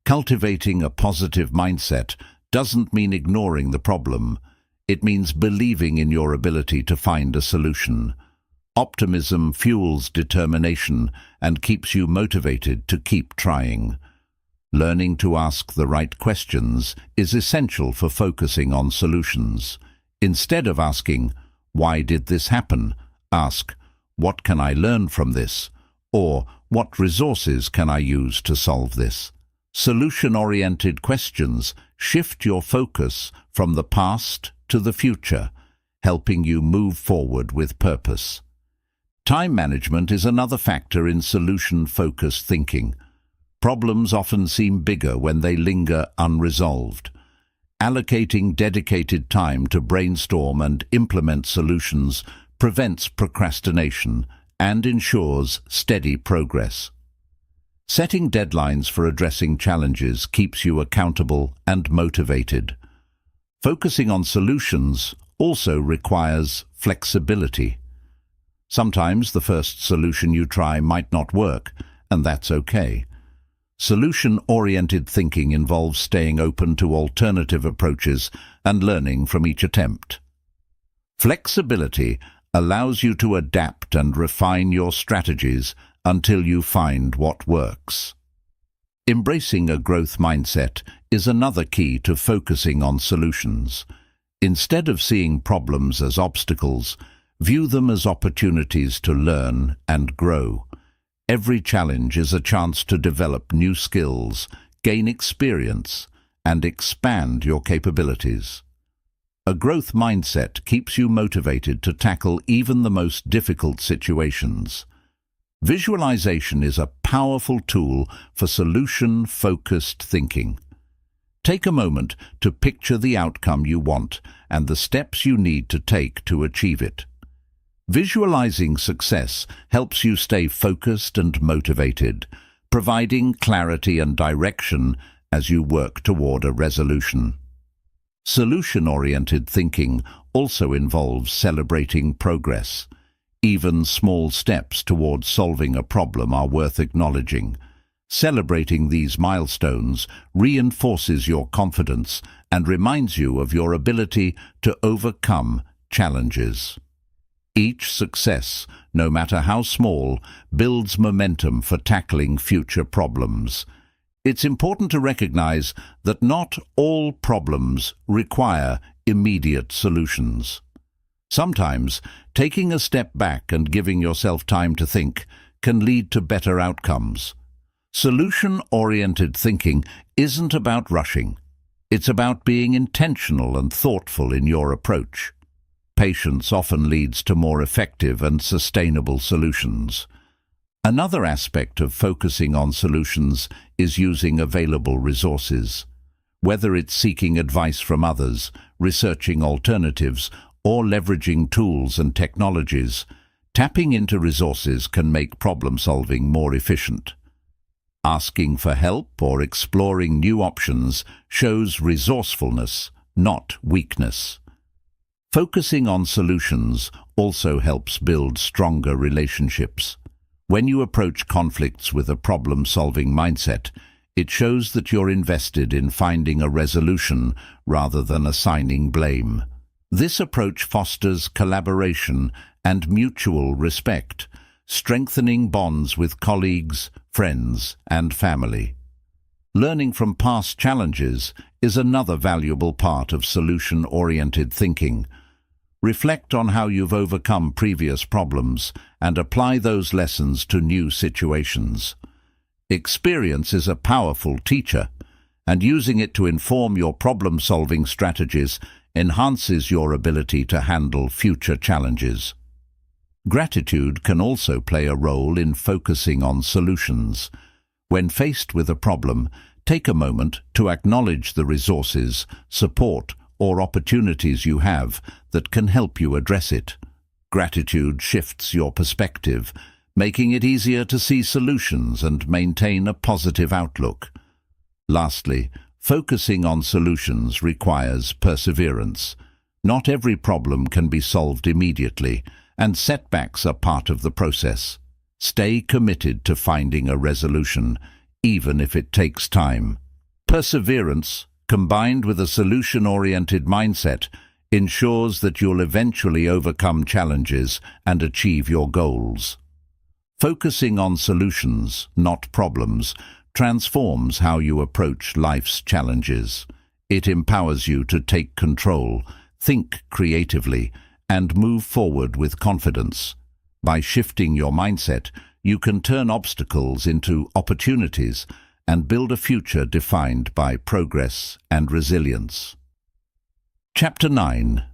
Cultivating a positive mindset doesn't mean ignoring the problem. It means believing in your ability to find a solution. Optimism fuels determination and keeps you motivated to keep trying. Learning to ask the right questions is essential for focusing on solutions. Instead of asking, "Why did this happen?" ask, "What can I learn from this?" or "What resources can I use to solve this?" Solution-oriented questions shift your focus from the past to the future, helping you move forward with purpose. Time management is another factor in solution-focused thinking. Problems often seem bigger when they linger unresolved. Allocating dedicated time to brainstorm and implement solutions prevents procrastination and ensures steady progress. Setting deadlines for addressing challenges keeps you accountable and motivated. Focusing on solutions also requires flexibility. Sometimes the first solution you try might not work, and that's okay. Solution-oriented thinking involves staying open to alternative approaches and learning from each attempt. Flexibility allows you to adapt and refine your strategies until you find what works. Embracing a growth mindset is another key to focusing on solutions. Instead of seeing problems as obstacles, view them as opportunities to learn and grow. Every challenge is a chance to develop new skills, gain experience, and expand your capabilities. A growth mindset keeps you motivated to tackle even the most difficult situations. Visualization is a powerful tool for solution-focused thinking. Take a moment to picture the outcome you want and the steps you need to take to achieve it. Visualizing success helps you stay focused and motivated, providing clarity and direction as you work toward a resolution. Solution-oriented thinking also involves celebrating progress. Even small steps towards solving a problem are worth acknowledging. Celebrating these milestones reinforces your confidence and reminds you of your ability to overcome challenges. Each success, no matter how small, builds momentum for tackling future problems. It's important to recognize that not all problems require immediate solutions. Sometimes, taking a step back and giving yourself time to think can lead to better outcomes. Solution-oriented thinking isn't about rushing. It's about being intentional and thoughtful in your approach. Patience often leads to more effective and sustainable solutions. Another aspect of focusing on solutions is using available resources. Whether it's seeking advice from others, researching alternatives, or leveraging tools and technologies, tapping into resources can make problem-solving more efficient. Asking for help or exploring new options shows resourcefulness, not weakness. Focusing on solutions also helps build stronger relationships. When you approach conflicts with a problem-solving mindset, it shows that you're invested in finding a resolution rather than assigning blame. This approach fosters collaboration and mutual respect, strengthening bonds with colleagues, friends, and family. Learning from past challenges is another valuable part of solution-oriented thinking. Reflect on how you've overcome previous problems and apply those lessons to new situations. Experience is a powerful teacher, and using it to inform your problem-solving strategies enhances your ability to handle future challenges. Gratitude can also play a role in focusing on solutions. When faced with a problem, take a moment to acknowledge the resources, support, or opportunities you have that can help you address it. Gratitude shifts your perspective, making it easier to see solutions and maintain a positive outlook. Lastly, focusing on solutions requires perseverance. Not every problem can be solved immediately, and setbacks are part of the process. Stay committed to finding a resolution, even if it takes time. Perseverance, combined with a solution-oriented mindset, ensures that you'll eventually overcome challenges and achieve your goals. Focusing on solutions, not problems, transforms how you approach life's challenges. It empowers you to take control, think creatively, and move forward with confidence. By shifting your mindset, you can turn obstacles into opportunities and build a future defined by progress and resilience. Chapter 9.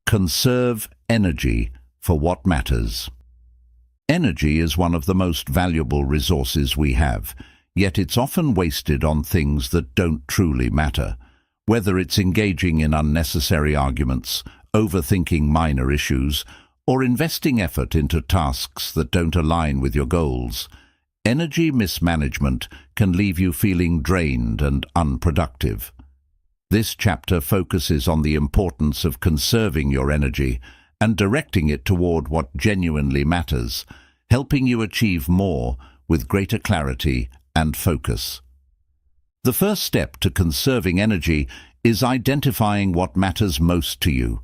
Conserve energy for what matters. Energy is one of the most valuable resources we have, yet it's often wasted on things that don't truly matter. Whether it's engaging in unnecessary arguments, overthinking minor issues, or investing effort into tasks that don't align with your goals, energy mismanagement can leave you feeling drained and unproductive. This chapter focuses on the importance of conserving your energy and directing it toward what genuinely matters, helping you achieve more with greater clarity and focus. The first step to conserving energy is identifying what matters most to you.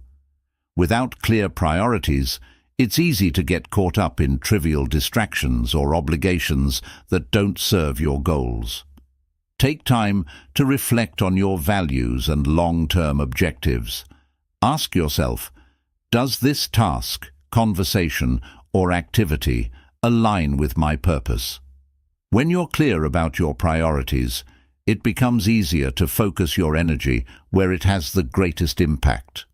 Without clear priorities, It's easy to get caught up in trivial distractions or obligations that don't serve your goals. Take time to reflect on your values and long-term objectives. Ask yourself, does this task, conversation, or activity align with my purpose? When you're clear about your priorities, it becomes easier to focus your energy where it has the greatest impact.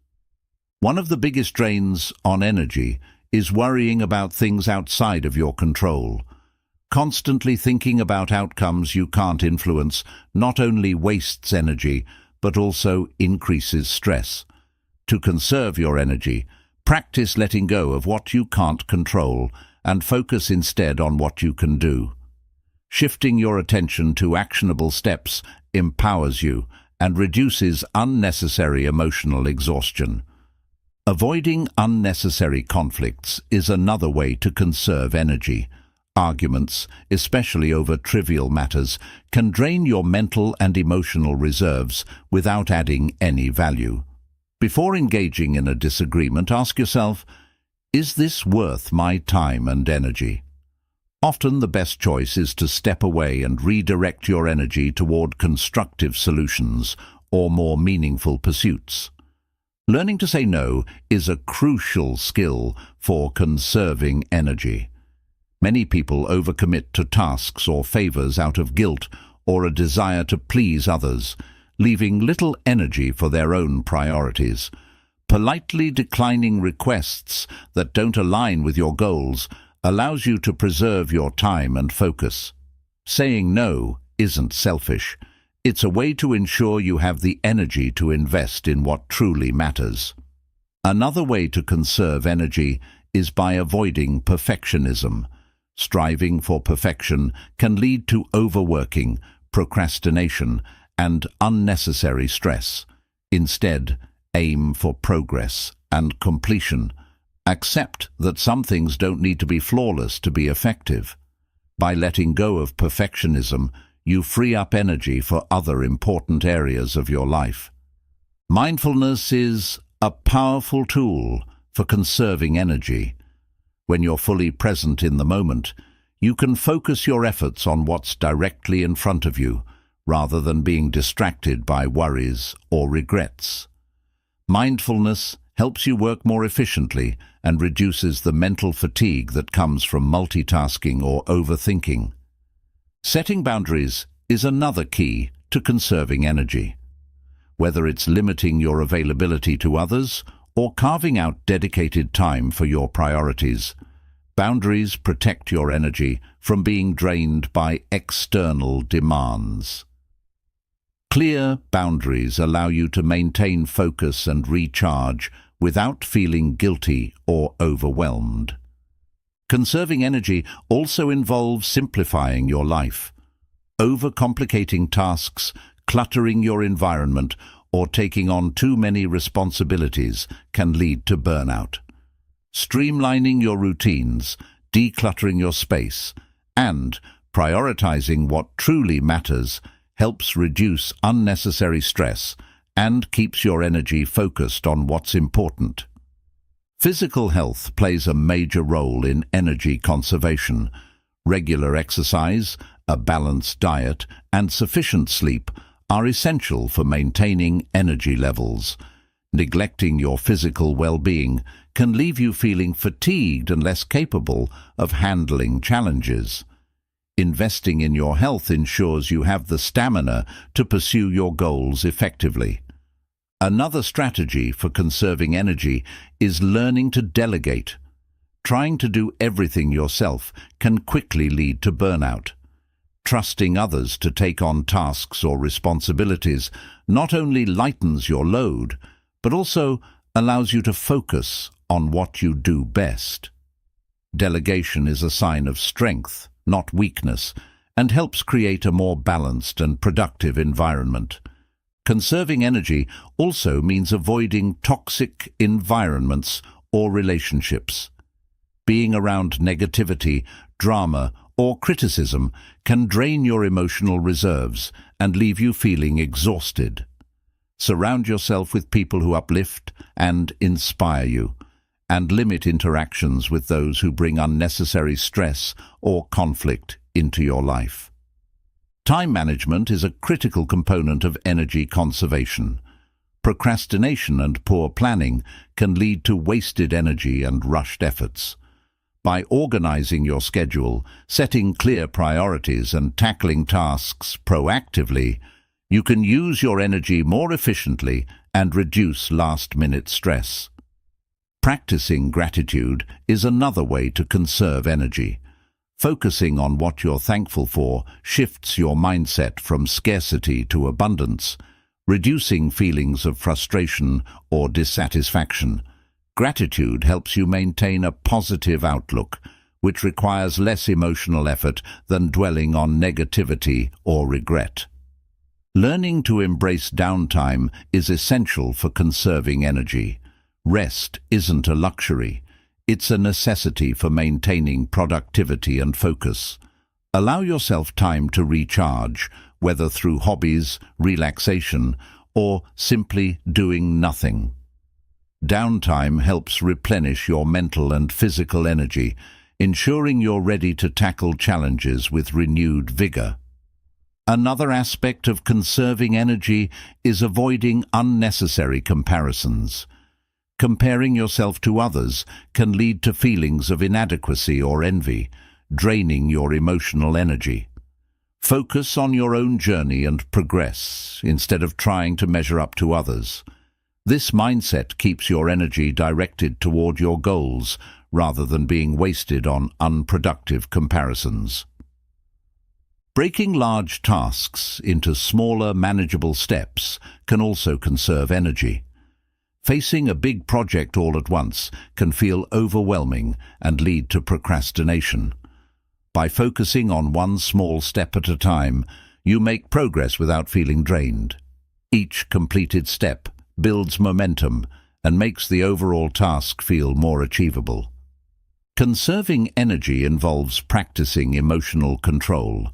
One of the biggest drains on energy is worrying about things outside of your control. Constantly thinking about outcomes you can't influence not only wastes energy, but also increases stress. To conserve your energy, practice letting go of what you can't control and focus instead on what you can do. Shifting your attention to actionable steps empowers you and reduces unnecessary emotional exhaustion. Avoiding unnecessary conflicts is another way to conserve energy. Arguments, especially over trivial matters, can drain your mental and emotional reserves without adding any value. Before engaging in a disagreement, ask yourself, is this worth my time and energy? Often the best choice is to step away and redirect your energy toward constructive solutions or more meaningful pursuits. Learning to say no is a crucial skill for conserving energy. Many people overcommit to tasks or favors out of guilt or a desire to please others, leaving little energy for their own priorities. Politely declining requests that don't align with your goals allows you to preserve your time and focus. Saying no isn't selfish. It's a way to ensure you have the energy to invest in what truly matters. Another way to conserve energy is by avoiding perfectionism. Striving for perfection can lead to overworking, procrastination, and unnecessary stress. Instead, aim for progress and completion. Accept that some things don't need to be flawless to be effective. By letting go of perfectionism, you free up energy for other important areas of your life. Mindfulness is a powerful tool for conserving energy. When you're fully present in the moment, you can focus your efforts on what's directly in front of you, rather than being distracted by worries or regrets. Mindfulness helps you work more efficiently and reduces the mental fatigue that comes from multitasking or overthinking. Setting boundaries is another key to conserving energy. Whether it's limiting your availability to others or carving out dedicated time for your priorities, boundaries protect your energy from being drained by external demands. Clear boundaries allow you to maintain focus and recharge without feeling guilty or overwhelmed. Conserving energy also involves simplifying your life. Overcomplicating tasks, cluttering your environment, or taking on too many responsibilities can lead to burnout. Streamlining your routines, decluttering your space, and prioritizing what truly matters helps reduce unnecessary stress and keeps your energy focused on what's important. Physical health plays a major role in energy conservation. Regular exercise, a balanced diet, and sufficient sleep are essential for maintaining energy levels. Neglecting your physical well-being can leave you feeling fatigued and less capable of handling challenges. Investing in your health ensures you have the stamina to pursue your goals effectively. Another strategy for conserving energy is learning to delegate. Trying to do everything yourself can quickly lead to burnout. Trusting others to take on tasks or responsibilities not only lightens your load, but also allows you to focus on what you do best. Delegation is a sign of strength, not weakness, and helps create a more balanced and productive environment. Conserving energy also means avoiding toxic environments or relationships. Being around negativity, drama, or criticism can drain your emotional reserves and leave you feeling exhausted. Surround yourself with people who uplift and inspire you, and limit interactions with those who bring unnecessary stress or conflict into your life. Time management is a critical component of energy conservation. Procrastination and poor planning can lead to wasted energy and rushed efforts. By organizing your schedule, setting clear priorities, and tackling tasks proactively, you can use your energy more efficiently and reduce last-minute stress. Practicing gratitude is another way to conserve energy. Focusing on what you're thankful for shifts your mindset from scarcity to abundance, reducing feelings of frustration or dissatisfaction. Gratitude helps you maintain a positive outlook, which requires less emotional effort than dwelling on negativity or regret. Learning to embrace downtime is essential for conserving energy. Rest isn't a luxury. It's a necessity for maintaining productivity and focus. Allow yourself time to recharge, whether through hobbies, relaxation, or simply doing nothing. Downtime helps replenish your mental and physical energy, ensuring you're ready to tackle challenges with renewed vigor. Another aspect of conserving energy is avoiding unnecessary comparisons. Comparing yourself to others can lead to feelings of inadequacy or envy, draining your emotional energy. Focus on your own journey and progress instead of trying to measure up to others. This mindset keeps your energy directed toward your goals rather than being wasted on unproductive comparisons. Breaking large tasks into smaller, manageable steps can also conserve energy. Facing a big project all at once can feel overwhelming and lead to procrastination. By focusing on one small step at a time, you make progress without feeling drained. Each completed step builds momentum and makes the overall task feel more achievable. Conserving energy involves practicing emotional control.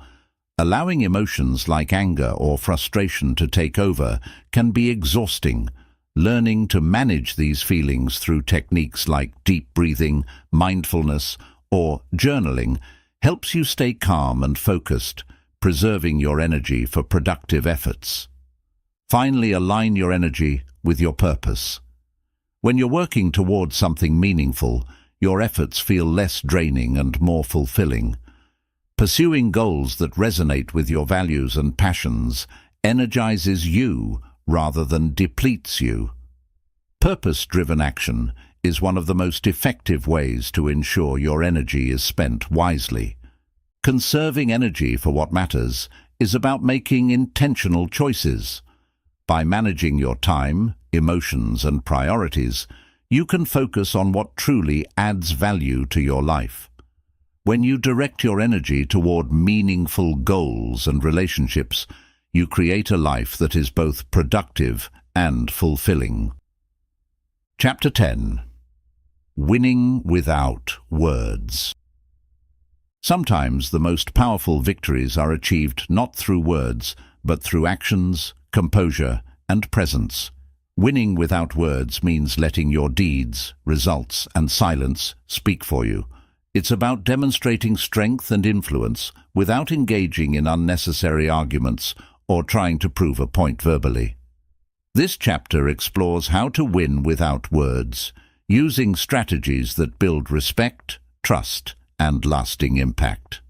Allowing emotions like anger or frustration to take over can be exhausting. Learning to manage these feelings through techniques like deep breathing, mindfulness, or journaling helps you stay calm and focused, preserving your energy for productive efforts. Finally, align your energy with your purpose. When you're working towards something meaningful, your efforts feel less draining and more fulfilling. Pursuing goals that resonate with your values and passions energizes you rather than depletes you. Purpose-driven action is one of the most effective ways to ensure your energy is spent wisely. Conserving energy for what matters is about making intentional choices. By managing your time, emotions, and priorities, you can focus on what truly adds value to your life. When you direct your energy toward meaningful goals and relationships, you create a life that is both productive and fulfilling. Chapter 10. Winning without words. Sometimes the most powerful victories are achieved not through words, but through actions, composure, and presence. Winning without words means letting your deeds, results, and silence speak for you. It's about demonstrating strength and influence without engaging in unnecessary arguments or trying to prove a point verbally. This chapter explores how to win without words, using strategies that build respect, trust, and lasting impact.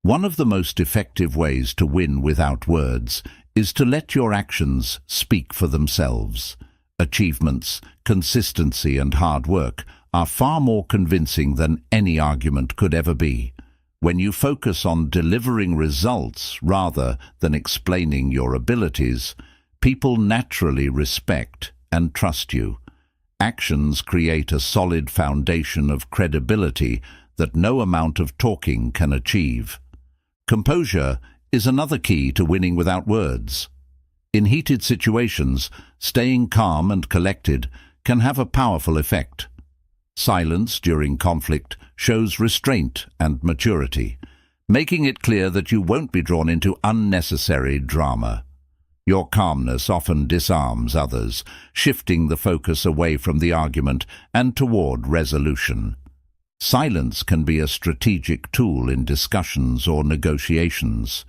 One of the most effective ways to win without words is to let your actions speak for themselves. Achievements, consistency, and hard work are far more convincing than any argument could ever be. When you focus on delivering results rather than explaining your abilities, people naturally respect and trust you. Actions create a solid foundation of credibility that no amount of talking can achieve. Composure is another key to winning without words. In heated situations, staying calm and collected can have a powerful effect. Silence during conflict shows restraint and maturity, making it clear that you won't be drawn into unnecessary drama. Your calmness often disarms others, shifting the focus away from the argument and toward resolution. Silence can be a strategic tool in discussions or negotiations.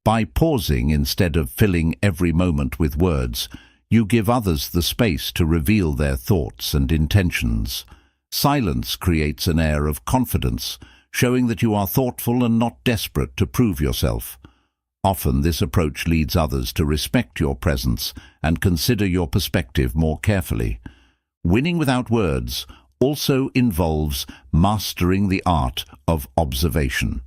By pausing instead of filling every moment with words, you give others the space to reveal their thoughts and intentions. Silence creates an air of confidence, showing that you are thoughtful and not desperate to prove yourself. Often this approach leads others to respect your presence and consider your perspective more carefully. Winning without words also involves mastering the art of observation.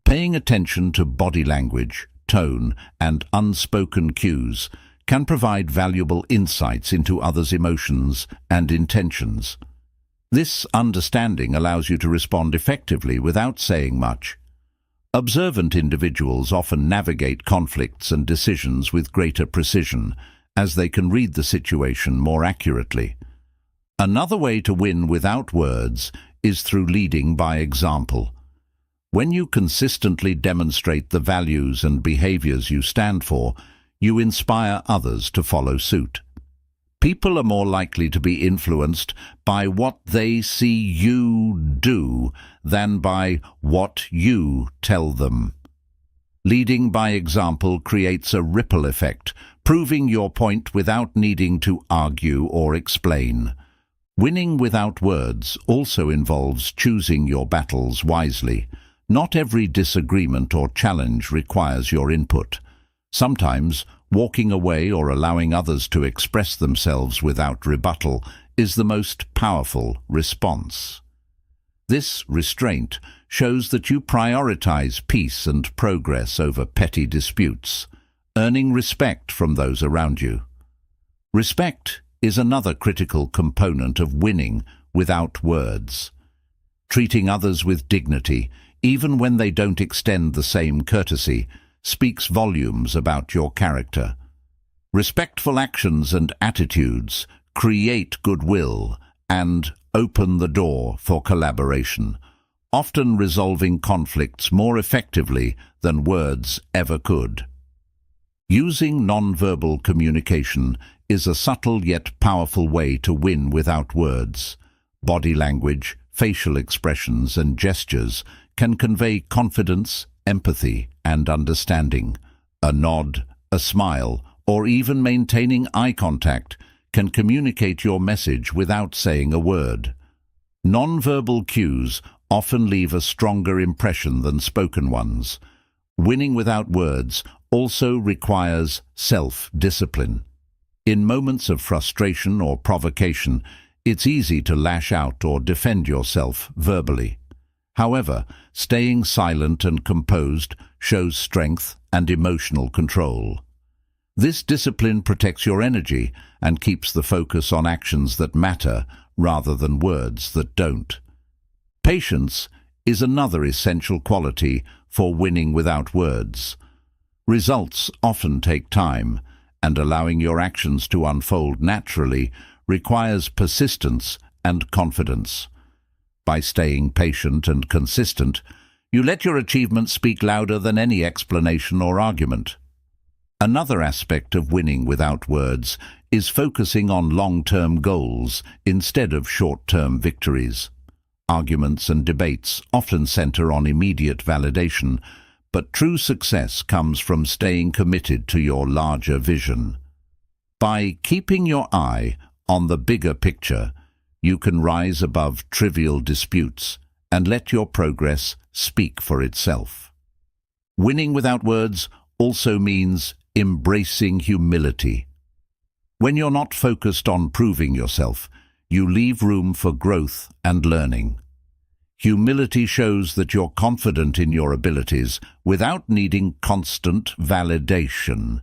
Paying attention to body language, tone, and unspoken cues can provide valuable insights into others' emotions and intentions. This understanding allows you to respond effectively without saying much. Observant individuals often navigate conflicts and decisions with greater precision, as they can read the situation more accurately. Another way to win without words is through leading by example. When you consistently demonstrate the values and behaviors you stand for, you inspire others to follow suit. People are more likely to be influenced by what they see you do than by what you tell them. Leading by example creates a ripple effect, proving your point without needing to argue or explain. Winning without words also involves choosing your battles wisely. Not every disagreement or challenge requires your input. Sometimes, walking away or allowing others to express themselves without rebuttal is the most powerful response. This restraint shows that you prioritize peace and progress over petty disputes, earning respect from those around you. Respect is another critical component of winning without words. Treating others with dignity, even when they don't extend the same courtesy, speaks volumes about your character. Respectful actions and attitudes create goodwill and open the door for collaboration, often resolving conflicts more effectively than words ever could. Using nonverbal communication is a subtle yet powerful way to win without words. Body language, facial expressions, and gestures can convey confidence, empathy, and understanding. A nod, a smile, or even maintaining eye contact can communicate your message without saying a word. Nonverbal cues often leave a stronger impression than spoken ones. Winning without words also requires self-discipline. In moments of frustration or provocation, it's easy to lash out or defend yourself verbally. However, staying silent and composed shows strength and emotional control. This discipline protects your energy and keeps the focus on actions that matter rather than words that don't. Patience is another essential quality for winning without words. Results often take time, and allowing your actions to unfold naturally requires persistence and confidence. By staying patient and consistent, you let your achievements speak louder than any explanation or argument. Another aspect of winning without words is focusing on long-term goals instead of short-term victories. Arguments and debates often center on immediate validation, but true success comes from staying committed to your larger vision. By keeping your eye on the bigger picture, you can rise above trivial disputes and let your progress speak for itself. Winning without words also means embracing humility. When you're not focused on proving yourself, you leave room for growth and learning. Humility shows that you're confident in your abilities without needing constant validation.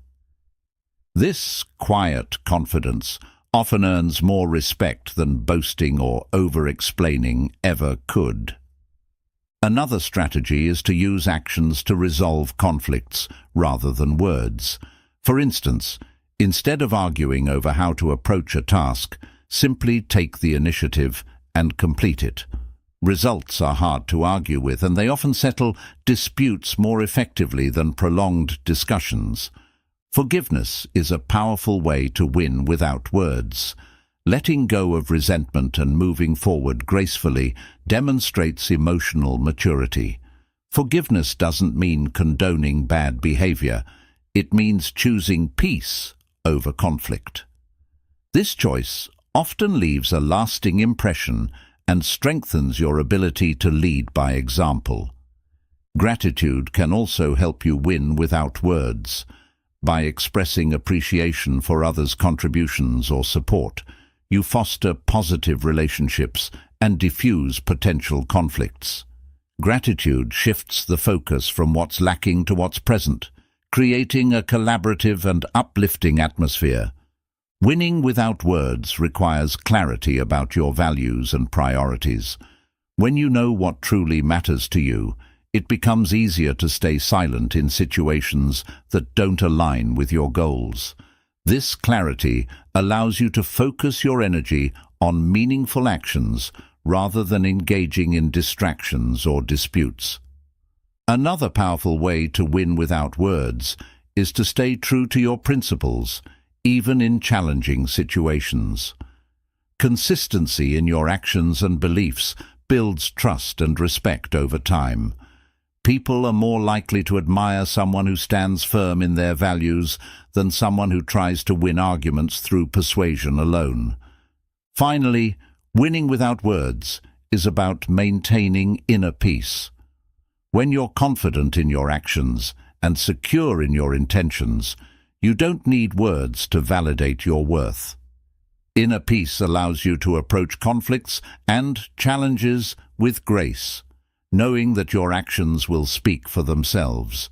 This quiet confidence often earns more respect than boasting or over-explaining ever could. Another strategy is to use actions to resolve conflicts rather than words. For instance, instead of arguing over how to approach a task, simply take the initiative and complete it. Results are hard to argue with, and they often settle disputes more effectively than prolonged discussions. Forgiveness is a powerful way to win without words. Letting go of resentment and moving forward gracefully demonstrates emotional maturity. Forgiveness doesn't mean condoning bad behavior. It means choosing peace over conflict. This choice often leaves a lasting impression and strengthens your ability to lead by example. Gratitude can also help you win without words. By expressing appreciation for others' contributions or support, you foster positive relationships and diffuse potential conflicts. Gratitude shifts the focus from what's lacking to what's present, creating a collaborative and uplifting atmosphere. Winning without words requires clarity about your values and priorities. When you know what truly matters to you, it becomes easier to stay silent in situations that don't align with your goals. This clarity allows you to focus your energy on meaningful actions rather than engaging in distractions or disputes. Another powerful way to win without words is to stay true to your principles, even in challenging situations. Consistency in your actions and beliefs builds trust and respect over time. People are more likely to admire someone who stands firm in their values than someone who tries to win arguments through persuasion alone. Finally, winning without words is about maintaining inner peace. When you're confident in your actions and secure in your intentions, you don't need words to validate your worth. Inner peace allows you to approach conflicts and challenges with grace, knowing that your actions will speak for themselves.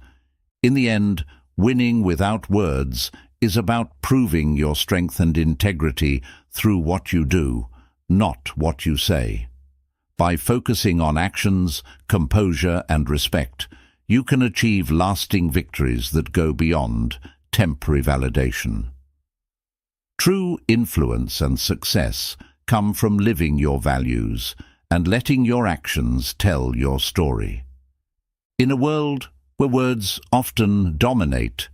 In the end, winning without words is about proving your strength and integrity through what you do, not what you say. By focusing on actions, composure, and respect, you can achieve lasting victories that go beyond temporary validation. True influence and success come from living your values and letting your actions tell your story. In a world where words often dominate,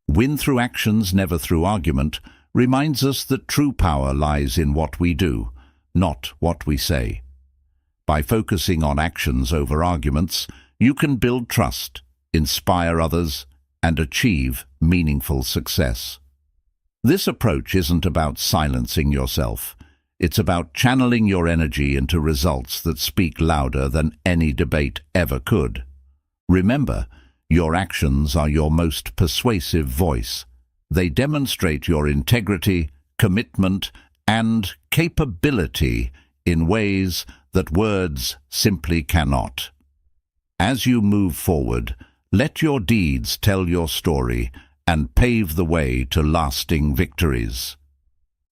win through actions, never through argument, reminds us that true power lies in what we do, not what we say. By focusing on actions over arguments, you can build trust, inspire others, and achieve meaningful success. This approach isn't about silencing yourself. It's about channeling your energy into results that speak louder than any debate ever could. Remember, your actions are your most persuasive voice. They demonstrate your integrity, commitment, and capability in ways that words simply cannot. As you move forward, let your deeds tell your story and pave the way to lasting victories.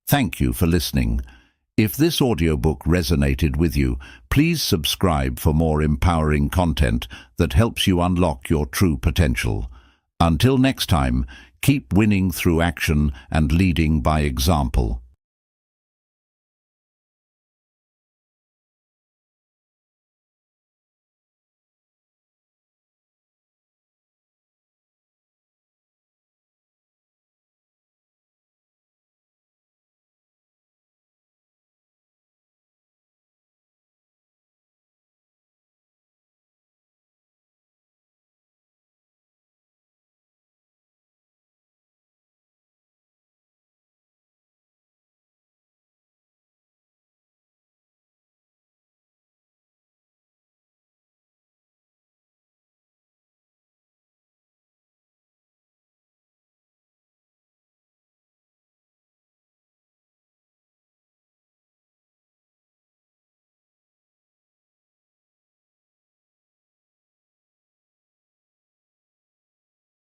Thank you for listening. If this audiobook resonated with you, please subscribe for more empowering content that helps you unlock your true potential. Until next time, keep winning through action and leading by example.